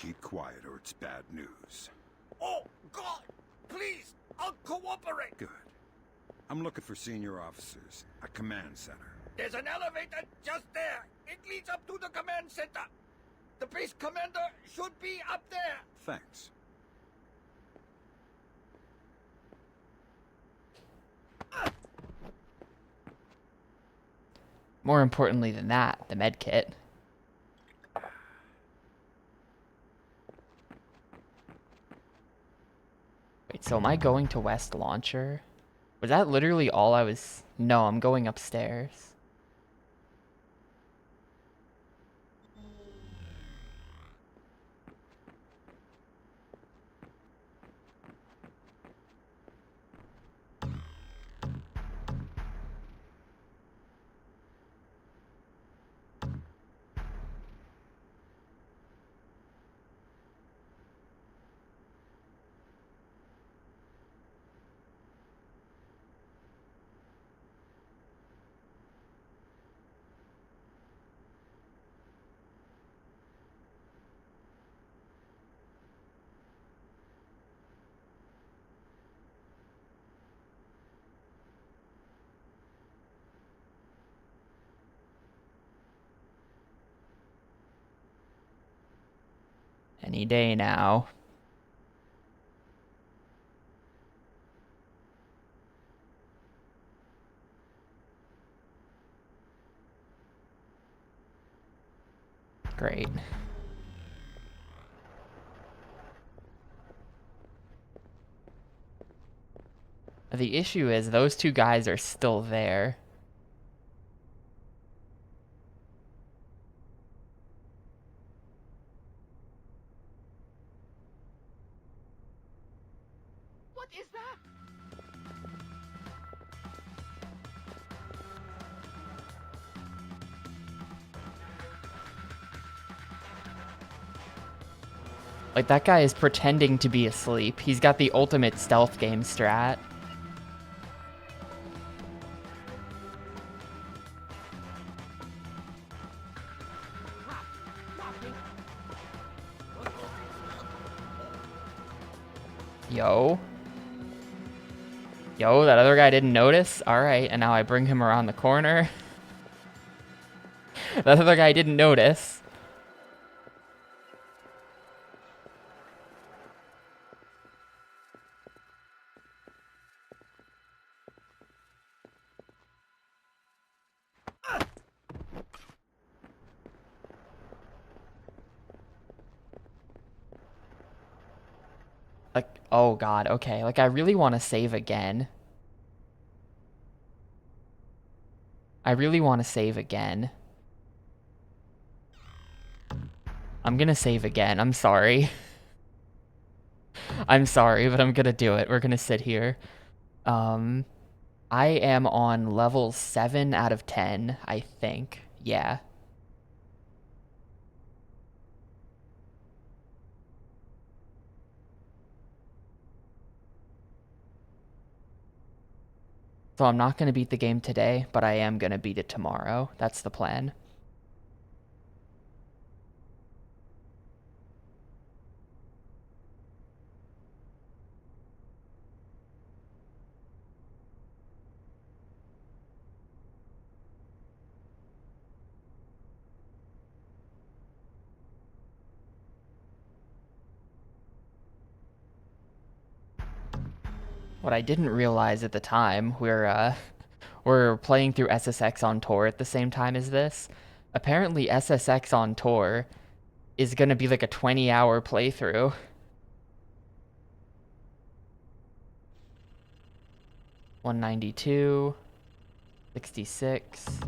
keep quiet or it's bad news. Oh, God! Please! I'll cooperate! Good. I'm looking for senior officers at Command Center. There's an elevator just there. It leads up to the command center. The base commander should be up there. Thanks. More importantly than that, the med kit. Wait, so am I going to West Launcher? Was that literally all I was... No, I'm going upstairs. Any day now. Great. The issue is those two guys are still there. What is that? Like, that guy is pretending to be asleep. He's got the ultimate stealth game strat. Yo. Yo, that other guy didn't notice? Alright, and now I bring him around the corner. That other guy didn't notice. Like, oh god, okay. Like, I really want to save again. I really want to save again. I'm gonna save again. I'm sorry. I'm sorry, but I'm gonna do it. We're gonna sit here. I am on level 7 out of 10, I think. Yeah. So I'm not going to beat the game today, but I am going to beat it tomorrow. That's the plan. What I didn't realize at the time, we're playing through SSX on tour at the same time as this. Apparently SSX on tour is gonna be like a 20-hour playthrough. $192, 66.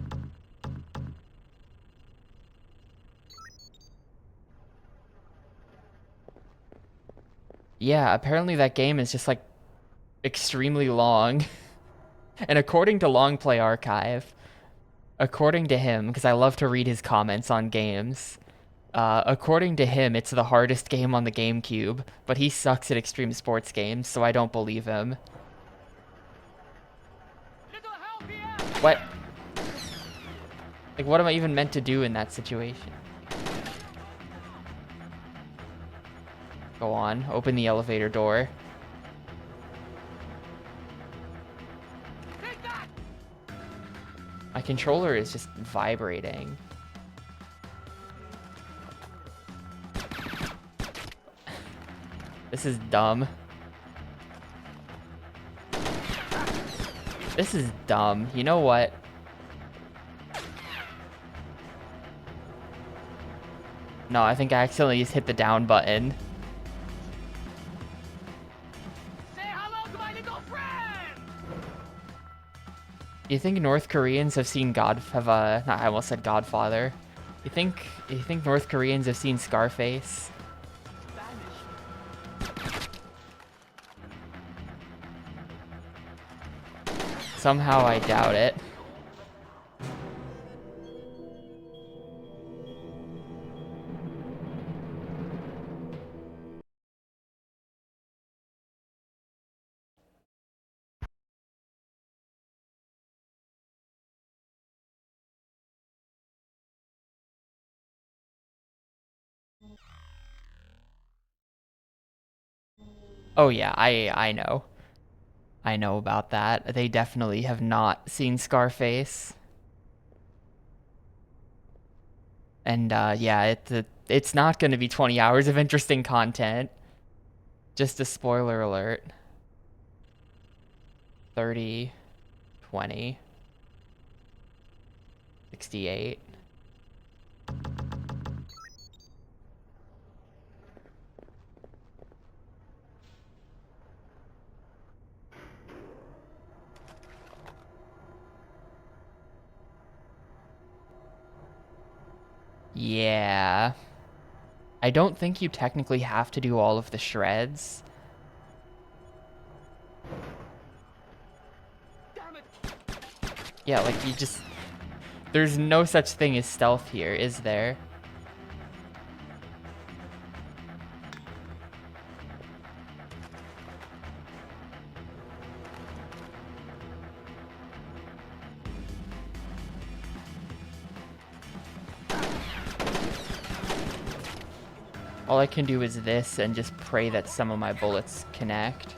Yeah, apparently that game is just like extremely long. And according to Long Play Archive, according to him, because I love to read his comments on games, according to him, it's the hardest game on the GameCube, but he sucks at extreme sports games, so I don't believe him. What? Like, what am I even meant to do in that situation? Go on, open the elevator door. My controller is just vibrating. This is dumb. This is dumb. You know what? No, I think I accidentally just hit the down button. Say hello to my little friend! You think North Koreans have seen I almost said Godfather. You think North Koreans have seen Scarface? Somehow I doubt it. Oh yeah, I know. I know about that. They definitely have not seen Scarface. And yeah, it's not going to be 20 hours of interesting content. Just a spoiler alert. 30, 20, 68. Yeah. I don't think you technically have to do all of the shreds. Yeah, like you just... There's no such thing as stealth here, is there? All I can do is this and just pray that some of my bullets connect.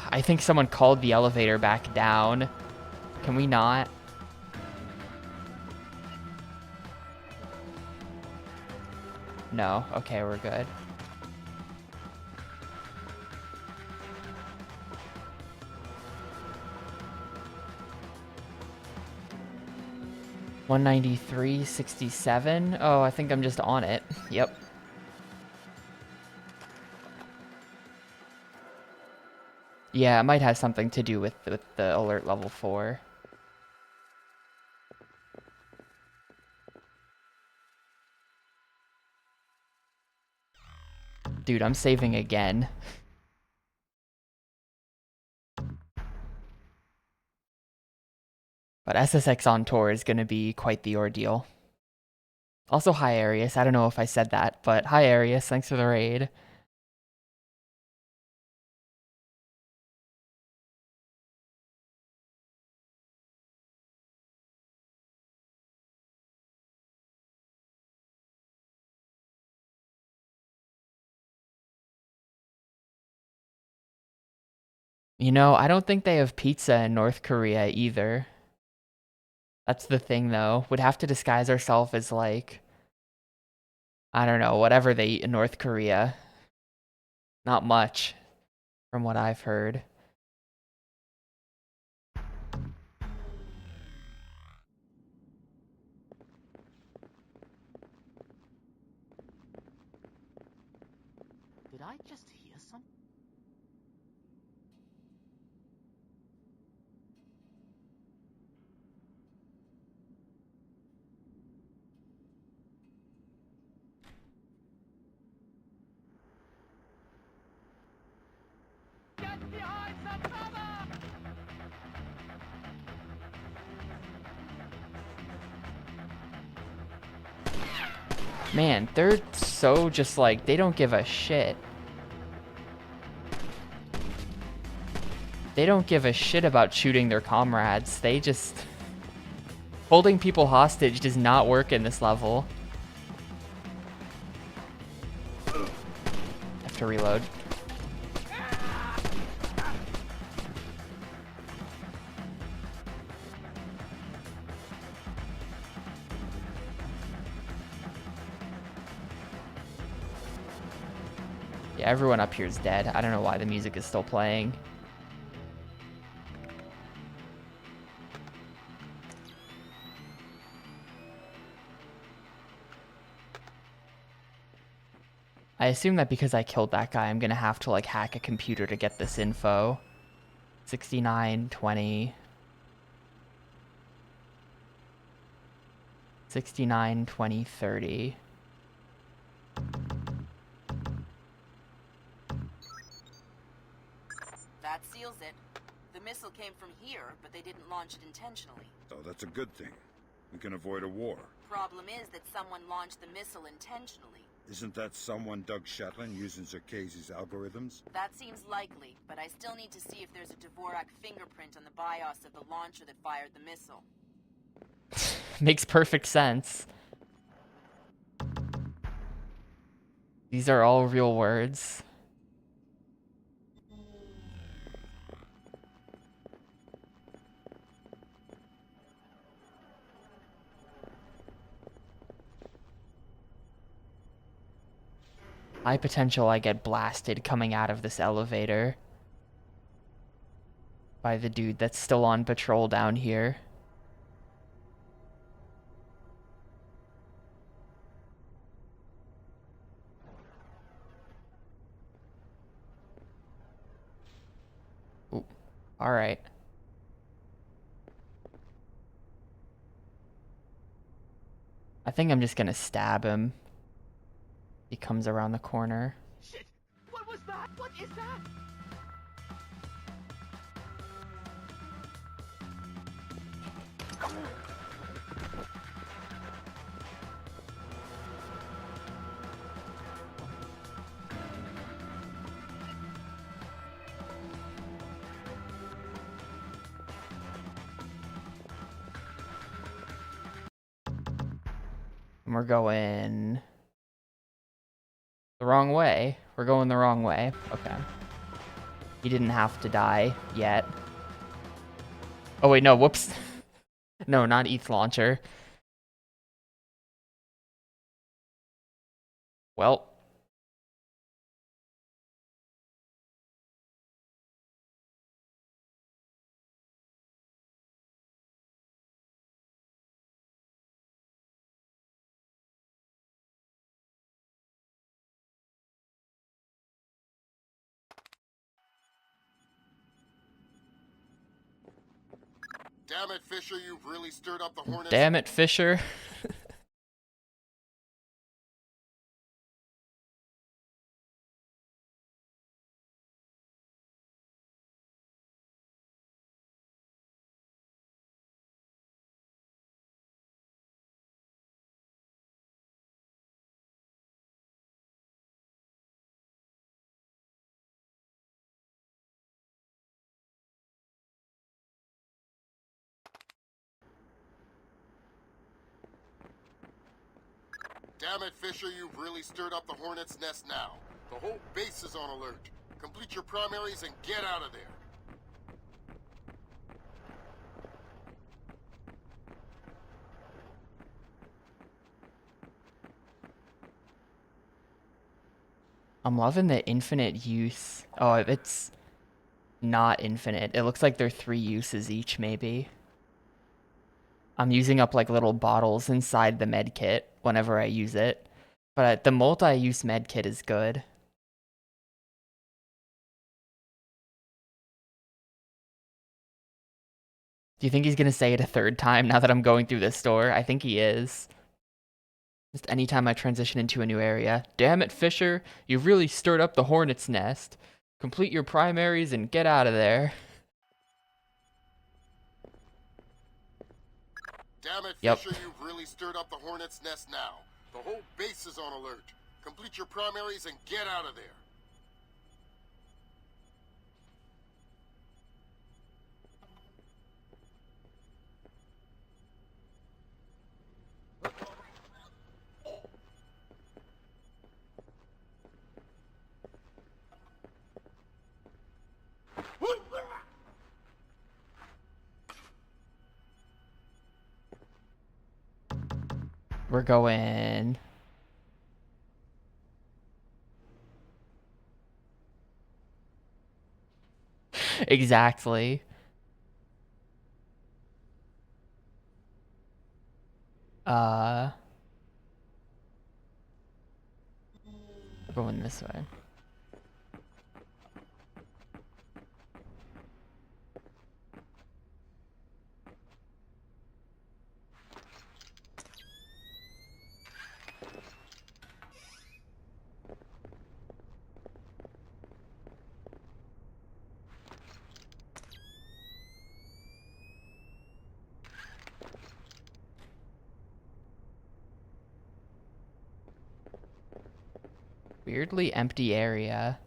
I think someone called the elevator back down. Can we not? No. Okay, we're good. $193.67. Oh, I think I'm just on it. Yep. Yeah, it might have something to do with the alert level 4. Dude, I'm saving again. But SSX on tour is going to be quite the ordeal. Also, hi Arius. I don't know if I said that, but hi Arius. Thanks for the raid. You know, I don't think they have pizza in North Korea either. That's the thing, though. Would have to disguise ourselves as, like, I don't know, whatever they eat in North Korea. Not much, from what I've heard. Did I just hear something? Get behind some cover! Man, they're so just like, they don't give a shit. They don't give a shit about shooting their comrades. They just Holding people hostage does not work in this level. Have to reload. Yeah, everyone up here is dead. I don't know why the music is still playing. I assume that because I killed that guy, I'm gonna have to like hack a computer to get this info. 69, 20. 69, 20, 30. That seals it. The missile came from here, but they didn't launch it intentionally. Oh, that's a good thing. We can avoid a war. Problem is that someone launched the missile intentionally. Isn't that someone Doug Shetland using Zerkezi's algorithms? That seems likely, but I still need to see if there's a Dvorak fingerprint on the BIOS of the launcher that fired the missile. Makes perfect sense. These are all real words. High potential I get blasted coming out of this elevator by the dude that's still on patrol down here. Ooh, all right. I think I'm just gonna stab him. He comes around the corner. Shit! What was that? What is that? And we're going the wrong way. We're going the wrong way. Okay. He didn't have to die yet. Oh wait, no, whoops. No, not ETH launcher. Well. Damn it, Fisher, you've really stirred up the hornets. Damn it, Fisher. Damn it, Fisher, you've really stirred up the hornet's nest now. The whole base is on alert. Complete your primaries and get out of there. I'm loving the infinite use. Oh, it's not infinite. It looks like there are 3 uses each, maybe. I'm using up like little bottles inside the med kit whenever I use it. But the multi-use med kit is good. Do you think he's gonna say it a 3rd time now that I'm going through this door? I think he is. Just anytime I transition into a new area. Damn it, Fisher. You've really stirred up the hornet's nest. Complete your primaries and get out of there. Damn it, Yep. Fisher, you've really stirred up the hornet's nest now. The whole base is on alert. Complete your primaries and get out of there. We're going... Exactly. We're going this way. Weirdly empty area.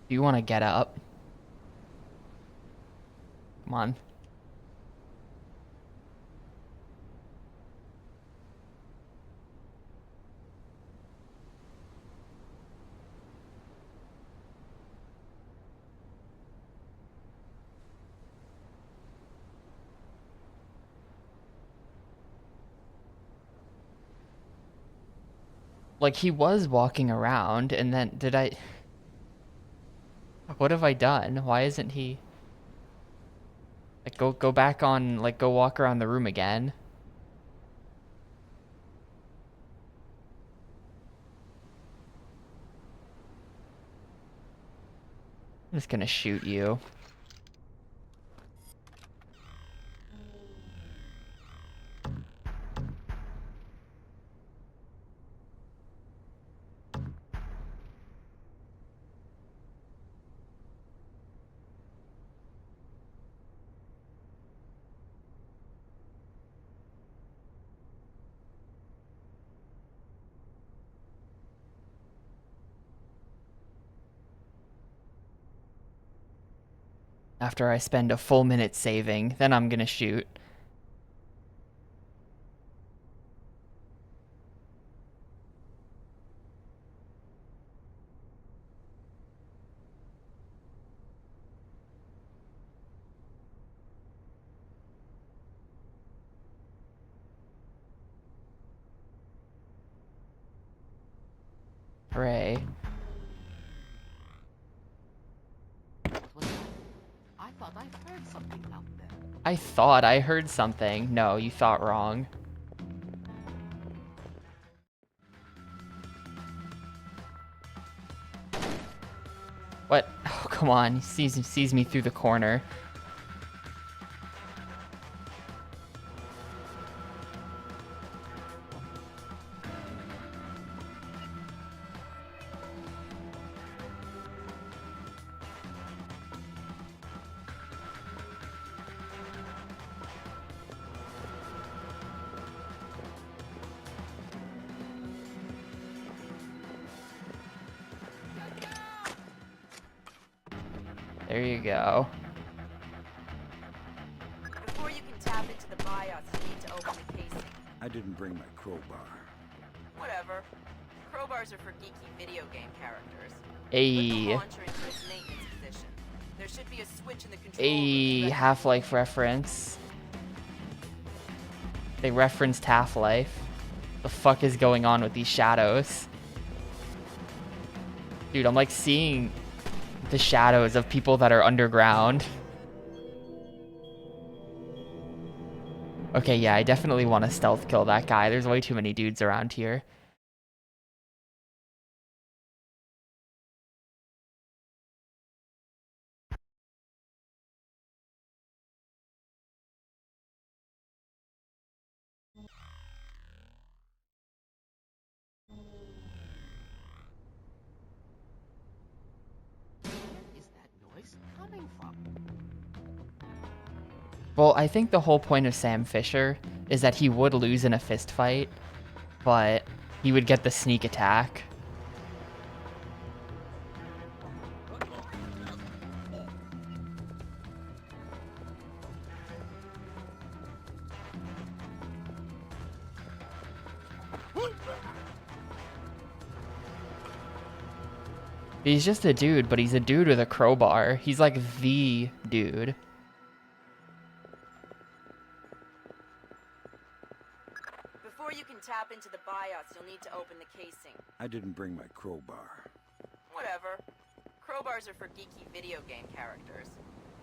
Do you want to get up? Come on. Like, he was walking around, and then did I... What have I done? Why isn't he... Like, go back on, like, go walk around the room again. I'm just gonna shoot you. After I spend a full minute saving, then I'm gonna shoot. Hooray. I thought I heard something out there. I thought I heard something. No, you thought wrong. What? Oh, come on. He sees me through the corner. There you go. Before you can tap into the BIOS, you need to open the casing. I didn't bring my crowbar. Whatever. Crowbars are for geeky video game characters. Put the Ayy. launcher into its maintenance position. There should be a switch in the control Ayy, room. Half-Life reference. They referenced Half-Life. The fuck is going on with these shadows? Dude, I'm like seeing the shadows of people that are underground. Okay, yeah, I definitely want to stealth kill that guy. There's way too many dudes around here. Where is that noise coming from? Well, I think the whole point of Sam Fisher is that he would lose in a fist fight, but he would get the sneak attack. He's just a dude, but he's a dude with a crowbar. He's like the dude. Before you can tap into the BIOS, you'll need to open the casing. I didn't bring my crowbar. Whatever. Crowbars are for geeky video game characters.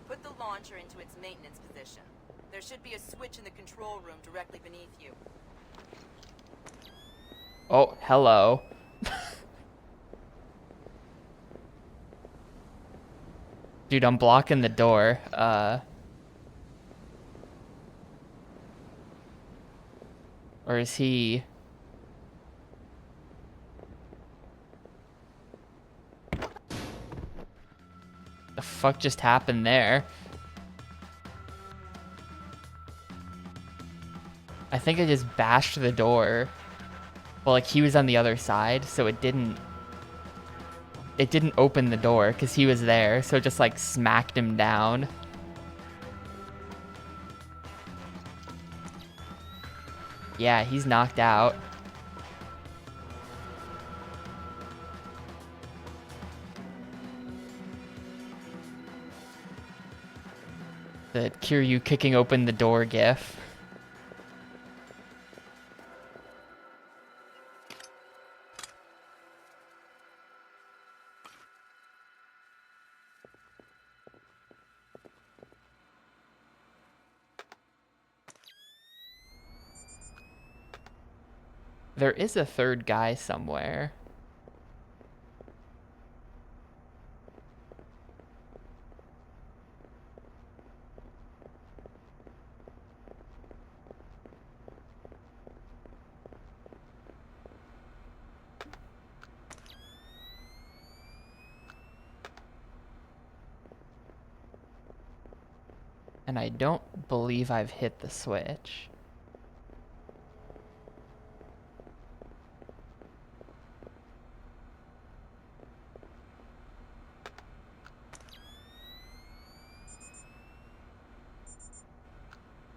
Put the launcher into its maintenance position. There should be a switch in the control room directly beneath you. Oh, hello. Dude, I'm blocking the door. Or is he... The fuck just happened there? I think I just bashed the door. Well, like, he was on the other side, so it didn't open the door because he was there, so it just like smacked him down. Yeah, he's knocked out. The Kiryu kicking open the door gif. There is a third guy somewhere. And I don't believe I've hit the switch.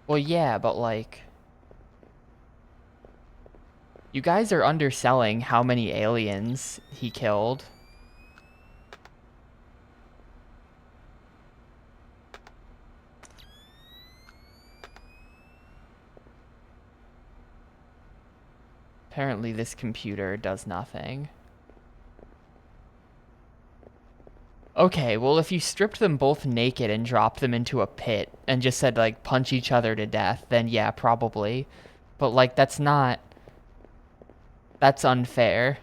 Well, yeah, but like... You guys are underselling how many aliens he killed. Apparently this computer does nothing. Okay, well if you stripped them both naked and dropped them into a pit and just said like punch each other to death, then yeah, probably. But like that's not... That's unfair.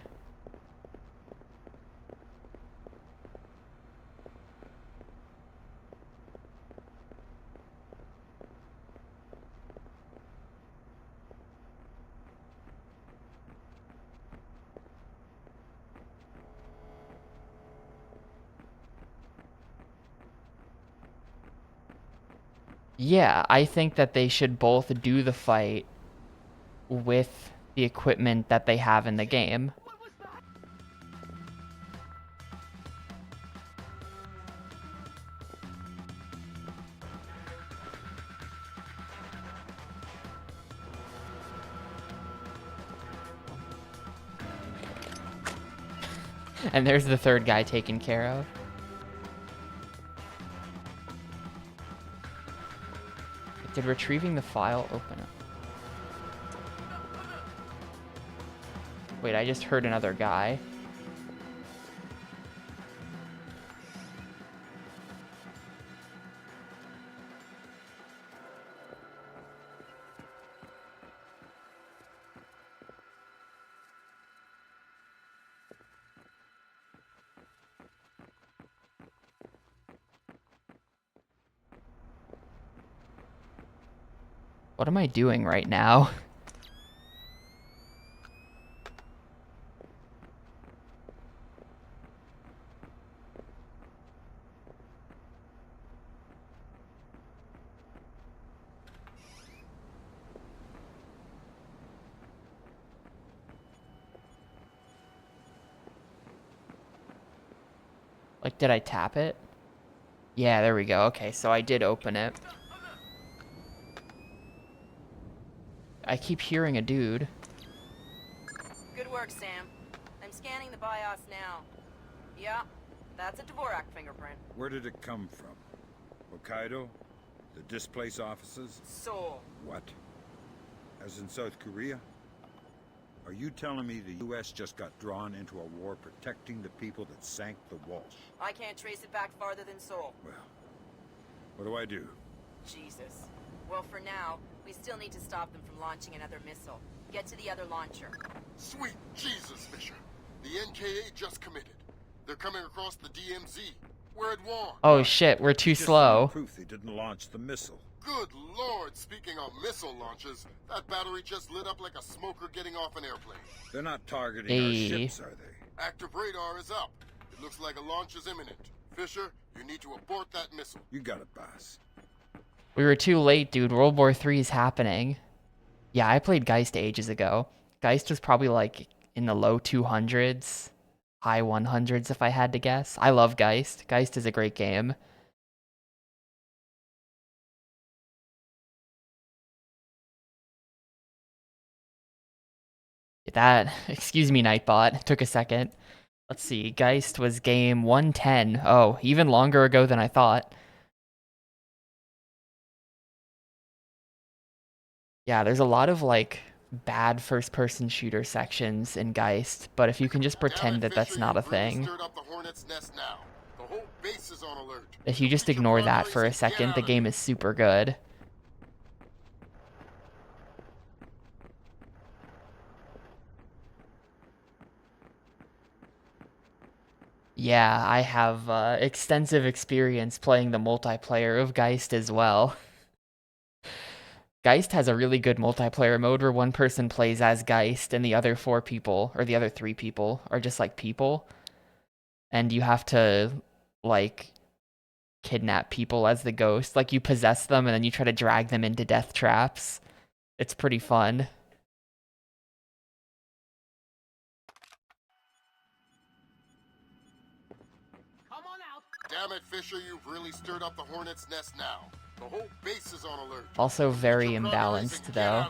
Yeah, I think that they should both do the fight with the equipment that they have in the game. And there's the third guy taken care of. Did retrieving the file open it? Wait, I just heard another guy. What am I doing right now? Like, did I tap it? Yeah, there we go. Okay, so I did open it. I keep hearing a dude. Good work, Sam. I'm scanning the BIOS now. Yeah, that's a Dvorak fingerprint. Where did it come from? Hokkaido? The displace offices? Seoul. What? As in South Korea? Are you telling me the U.S. just got drawn into a war protecting the people that sank the Walsh? I can't trace it back farther than Seoul. Well, what do I do? Jesus. Well, for now, we still need to stop them from launching another missile. Get to the other launcher. Sweet Jesus, Fisher. The NKA just committed. They're coming across the DMZ. We're at war. Oh shit, we're too Just slow. proof they didn't launch the missile. Good lord, speaking of missile launches, that battery just lit up like a smoker getting off an airplane. They're not targeting our ships, are they? Active radar is up. It looks like a launch is imminent. Fisher, you need to abort that missile. You got it, boss. We were too late, dude. World War III is happening. Yeah, I played Geist ages ago. Geist was probably like in the low 200s, high 100s if I had to guess. I love Geist. Geist is a great game. That, excuse me, Nightbot, it took a second. Let's see, Geist was game 110. Oh, even longer ago than I thought. Yeah, there's a lot of, like, bad first-person shooter sections in Geist, but if you can just pretend that that's not a thing, if you just ignore that for a second, the game is super good. Yeah, I have extensive experience playing the multiplayer of Geist as well. Geist has a really good multiplayer mode where one person plays as Geist and the other 4 people, or the other 3 people, are just like people. And you have to, like, kidnap people as the ghost. Like, you possess them and then you try to drag them into death traps. It's pretty fun. Come on out. Damn it, Fisher, you've really stirred up the hornet's nest now. The whole base is on alert. Also very imbalanced, though.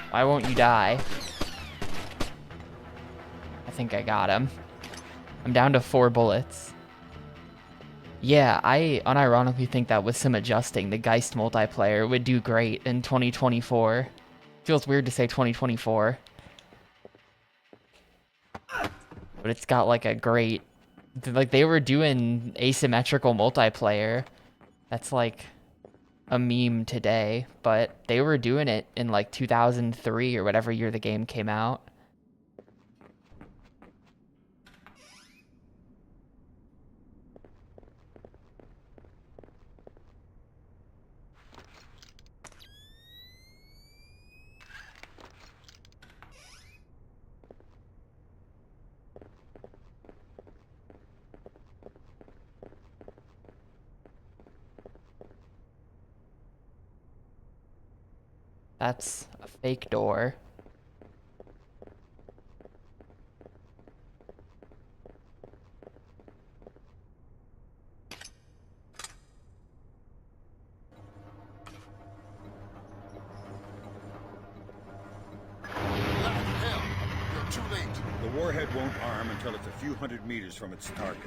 Why won't you die? I think I got him. I'm down to 4 bullets. Yeah, I unironically think that with some adjusting, the Geist multiplayer would do great in 2024. Feels weird to say 2024. But it's got like a great... Like, they were doing asymmetrical multiplayer. That's like a meme today, but they were doing it in like 2003 or whatever year the game came out. That's a fake door. Too late. The warhead won't arm until it's a few hundred meters from its target.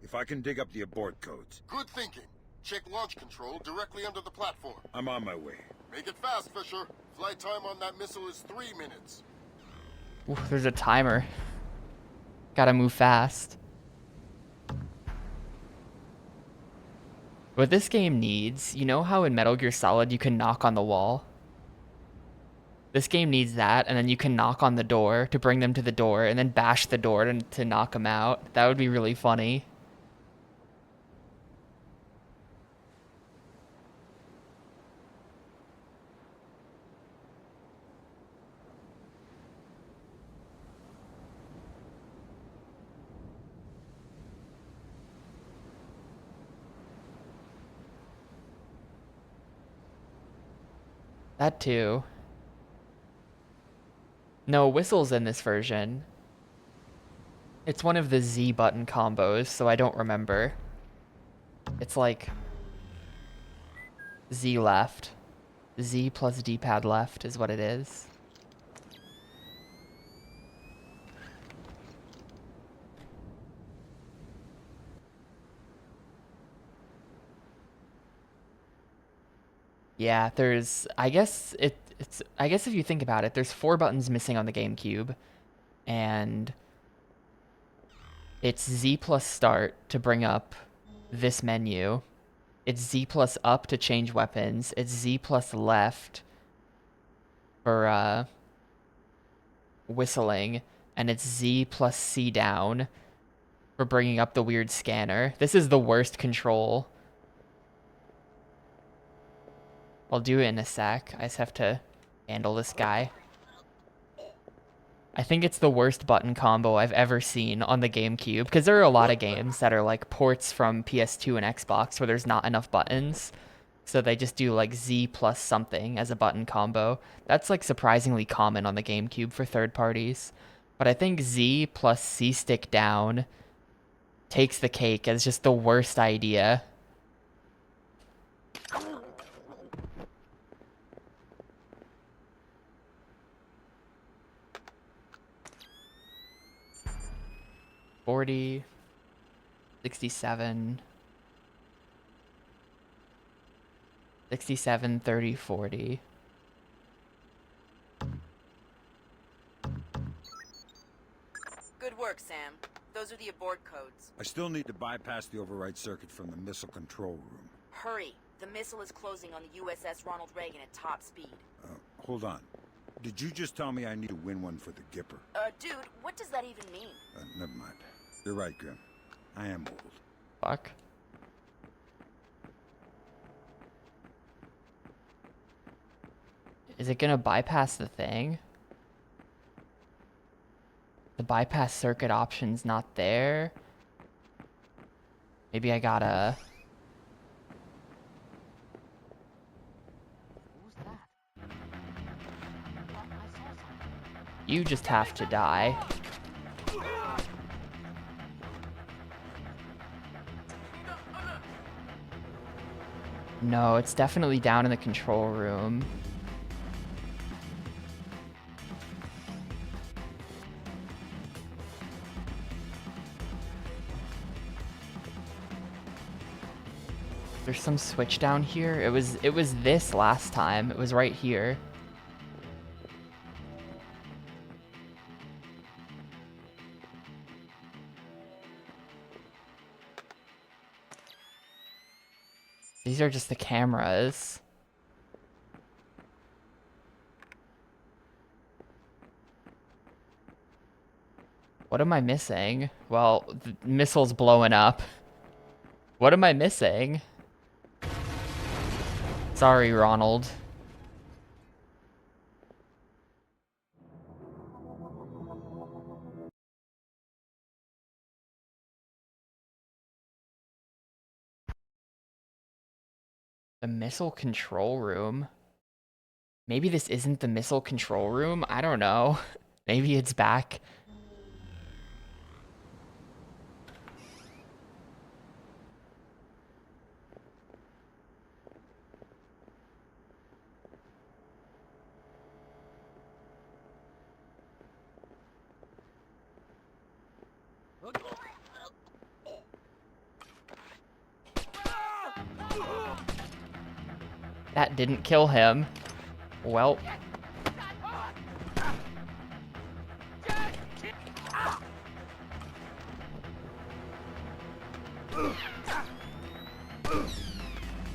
If I can dig up the abort codes. Good thinking. Check launch control directly under the platform. I'm on my way. Make it fast, Fisher. Flight time on that missile is 3 minutes. Ooh, there's a timer. Gotta move fast. What this game needs, you know how in Metal Gear Solid you can knock on the wall? This game needs that, and then you can knock on the door to bring them to the door, and then bash the door to knock them out. That would be really funny. That too. No, whistle's in this version. It's one of the Z button combos, so I don't remember. It's like Z left. Z plus D-pad left is what it is. Yeah, there's, I guess I guess if you think about it, there's 4 buttons missing on the GameCube, and it's Z plus start to bring up this menu. It's Z plus up to change weapons. It's Z plus left for whistling, and it's Z plus C down for bringing up the weird scanner. This is the worst control. I'll do it in a sec. I just have to handle this guy. I think it's the worst button combo I've ever seen on the GameCube, because there are a lot of games that are like ports from PS2 and Xbox where there's not enough buttons. So they just do like Z plus something as a button combo. That's like surprisingly common on the GameCube for third parties. But I think Z plus C stick down takes the cake as just the worst idea. $40, $67, $67, $30, $40. Good work, Sam. Those are the abort codes. I still need to bypass the override circuit from the missile control room. Hurry. The missile is closing on the USS Ronald Reagan at top speed. Hold on. Did you just tell me I need to win one for the Gipper? Dude, what does that even mean? Never mind. You're right, Grim. I am old. Fuck. Is it gonna bypass the thing? The bypass circuit option's not there. Maybe I gotta... You just have to die. No, it's definitely down in the control room. There's some switch down here. It was this last time. It was right here. These are just the cameras. What am I missing? Well, the missile's blowing up. What am I missing? Sorry, Ronald. The missile control room. Maybe this isn't the missile control room? I don't know. Maybe it's back. That didn't kill him. Well.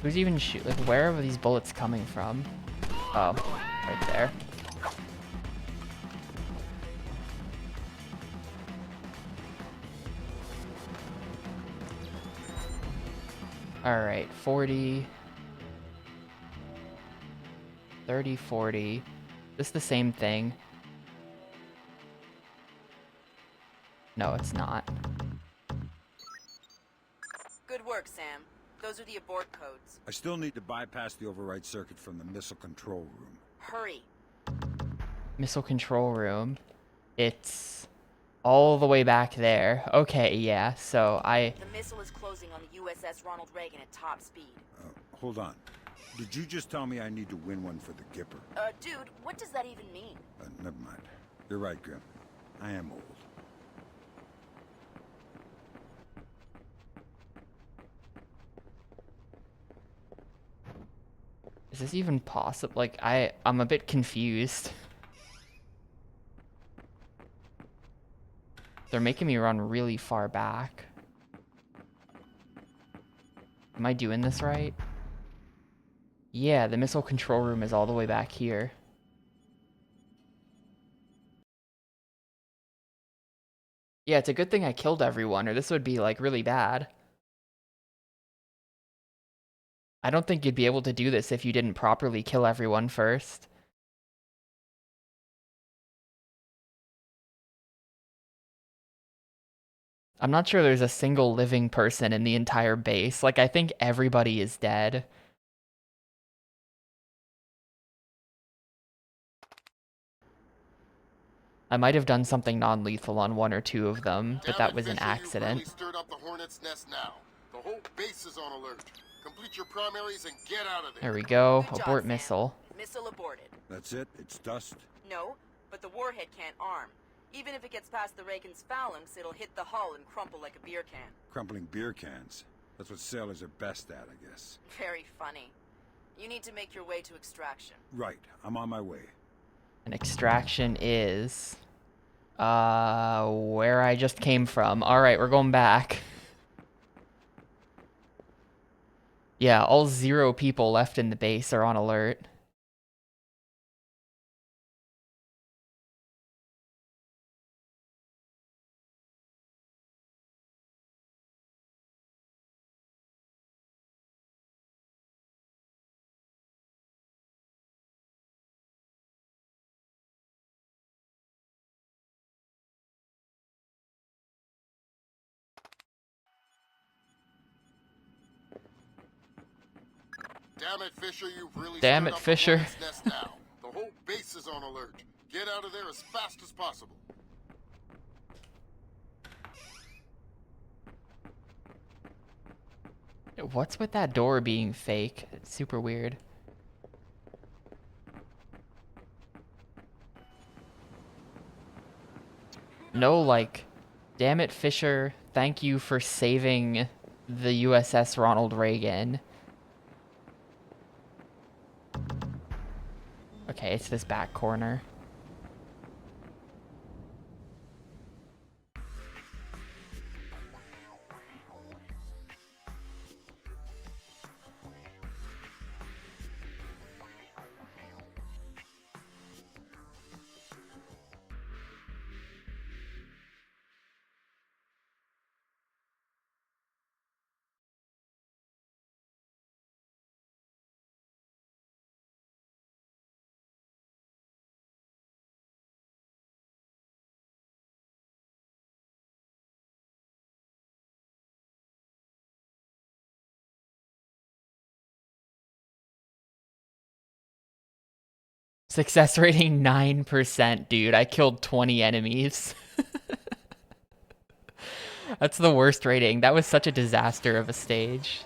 Who's even like, where are these bullets coming from? Oh, right there. Alright, 40. 30, 40. This the same thing? No, it's not. Good work, Sam. Those are the abort codes. I still need to bypass the override circuit from the missile control room. Hurry. Missile control room. It's all the way back there. Okay, yeah, so The missile is closing on the USS Ronald Reagan at top speed. Hold on. Did you just tell me I need to win one for the Gipper? Dude, what does that even mean? Never mind. You're right, Grim. I am old. is this even possible? Like, I'm a bit confused. They're making me run really far back. Am I doing this right? Yeah, the missile control room is all the way back here. Yeah, it's a good thing I killed everyone, or this would be, like, really bad. I don't think you'd be able to do this if you didn't properly kill everyone first. I'm not sure there's a single living person in the entire base. Like, I think everybody is dead. I might have done something non-lethal on one or two of them, but that was an accident. You've really stirred up the hornet's nest now. The whole base is on alert. Complete your primaries and get out of there. There we go. Good job, Abort Sam. missile. Missile aborted. That's it? It's dust? No, but the warhead can't arm. Even if it gets past the Reagan's phalanx, it'll hit the hull and crumple like a beer can. Crumpling beer cans. That's what sailors are best at, I guess. Very funny. You need to make your way to extraction. Right. I'm on my way. And extraction is... where I just came from. Alright, we're going back. Yeah, all 0 people left in the base are on alert. Damn it, Fisher, you've really Damn stirred it, up the Fisher. hornet's nest now. The whole base is on alert. Get out of there as fast as possible. What's with that door being fake? It's super weird. No, like, damn it, Fisher, thank you for saving the USS Ronald Reagan. Okay, it's this back corner. Success rating 9%, dude. I killed 20 enemies. That's the worst rating. That was such a disaster of a stage.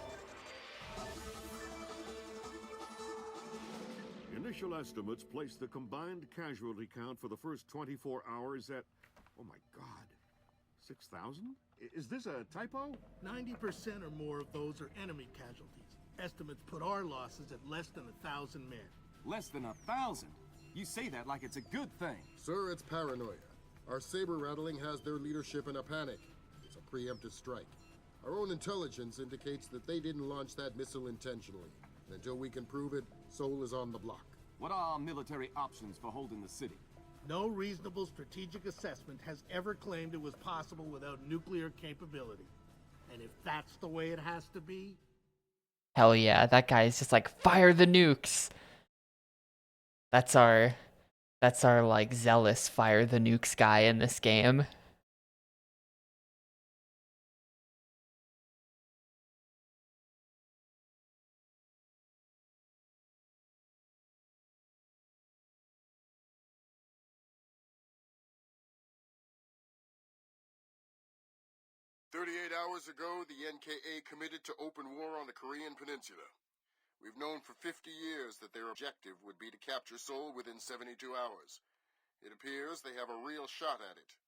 Initial estimates place the combined casualty count for the first 24 hours at, oh my god, 6,000? Is this a typo? 90% or more of those are enemy casualties. Estimates put our losses at less than 1,000 men. Less than 1,000? You say that like it's a good thing. Sir, it's paranoia. Our saber rattling has their leadership in a panic. It's a preemptive strike. Our own intelligence indicates that they didn't launch that missile intentionally. And until we can prove it, Seoul is on the block. What are our military options for holding the city? No reasonable strategic assessment has ever claimed it was possible without nuclear capability. And if that's the way it has to be... Hell yeah, that guy is just like, fire the nukes! That's our like zealous fire the nukes guy in this game. 38 hours ago, the NKA committed to open war on the Korean Peninsula. We've known for 50 years that their objective would be to capture Seoul within 72 hours. It appears they have a real shot at it.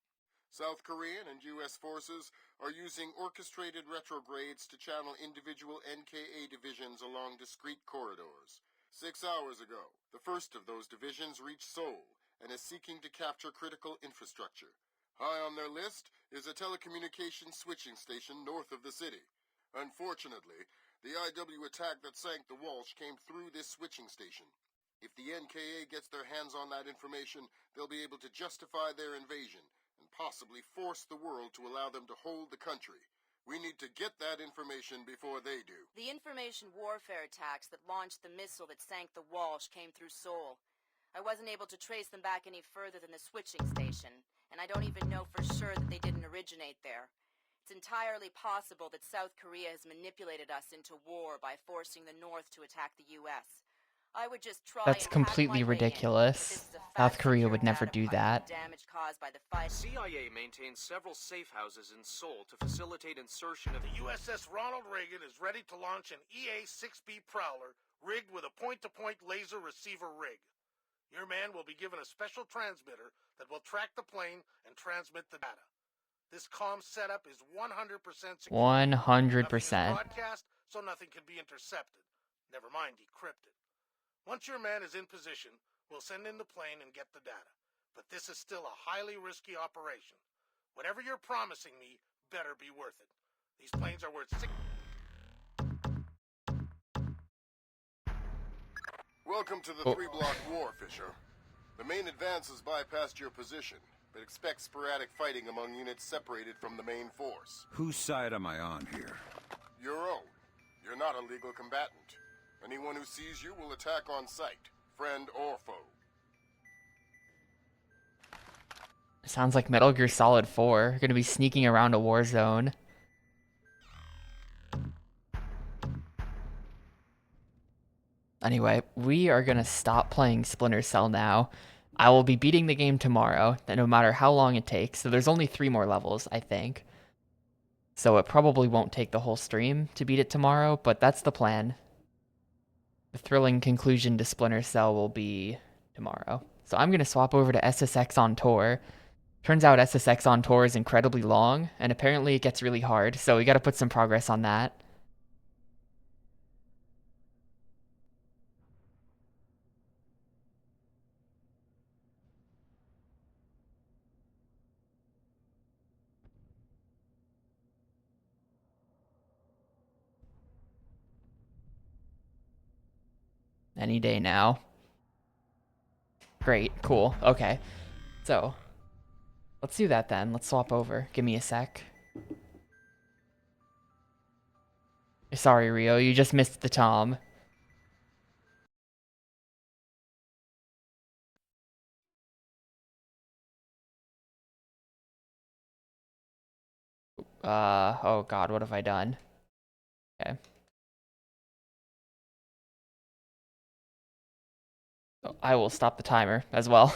South Korean and U.S. forces are using orchestrated retrogrades to channel individual NKA divisions along discrete corridors. 6 hours ago, the first of those divisions reached Seoul and is seeking to capture critical infrastructure. High on their list is a telecommunications switching station north of the city. Unfortunately, the IW attack that sank the Walsh came through this switching station. If the NKA gets their hands on that information, they'll be able to justify their invasion and possibly force the world to allow them to hold the country. We need to get that information before they do. The information warfare attacks that launched the missile that sank the Walsh came through Seoul. I wasn't able to trace them back any further than the switching station, and I don't even know for sure that they didn't originate there. It's entirely possible that South Korea has manipulated us into war by forcing the North to attack the U.S. I would just try That's and completely hack my way in, ridiculous. but this is a South fast Korea secure would never data do pipe. that. Damage caused by the fight. CIA maintains several safe houses in Seoul to facilitate insertion of The USS Ronald Reagan is ready to launch an EA-6B Prowler rigged with a point-to-point laser receiver rig. Your man will be given a special transmitter that will track the plane and transmit the data. This comm setup is 100% secure. 100%. Nothing is broadcast, so nothing can be intercepted. Never mind decrypted. Once your man is in position, we'll send in the plane and get the data. But this is still a highly risky operation. Whatever you're promising me better be worth it. These planes are worth Welcome to the three-block war, Fisher. The main advance has bypassed your position, but expect sporadic fighting among units separated from the main force. Whose side am I on here? Your own. You're not a legal combatant. Anyone who sees you will attack on sight, friend or foe. Sounds like Metal Gear Solid 4. Gonna be sneaking around a war zone. Anyway, we are gonna stop playing Splinter Cell now. I will be beating the game tomorrow, no matter how long it takes. So there's only 3 more levels, I think. So it probably won't take the whole stream to beat it tomorrow, but that's the plan. The thrilling conclusion to Splinter Cell will be tomorrow. So I'm gonna swap over to SSX on Tour. Turns out SSX on Tour is incredibly long, and apparently it gets really hard, so we gotta put some progress on that. Any day now. Great, cool, okay. So, let's do that then. Let's swap over. Give me a sec. Sorry, Rio, you just missed the Tom. Oh god, what have I done? Okay. So I will stop the timer as well.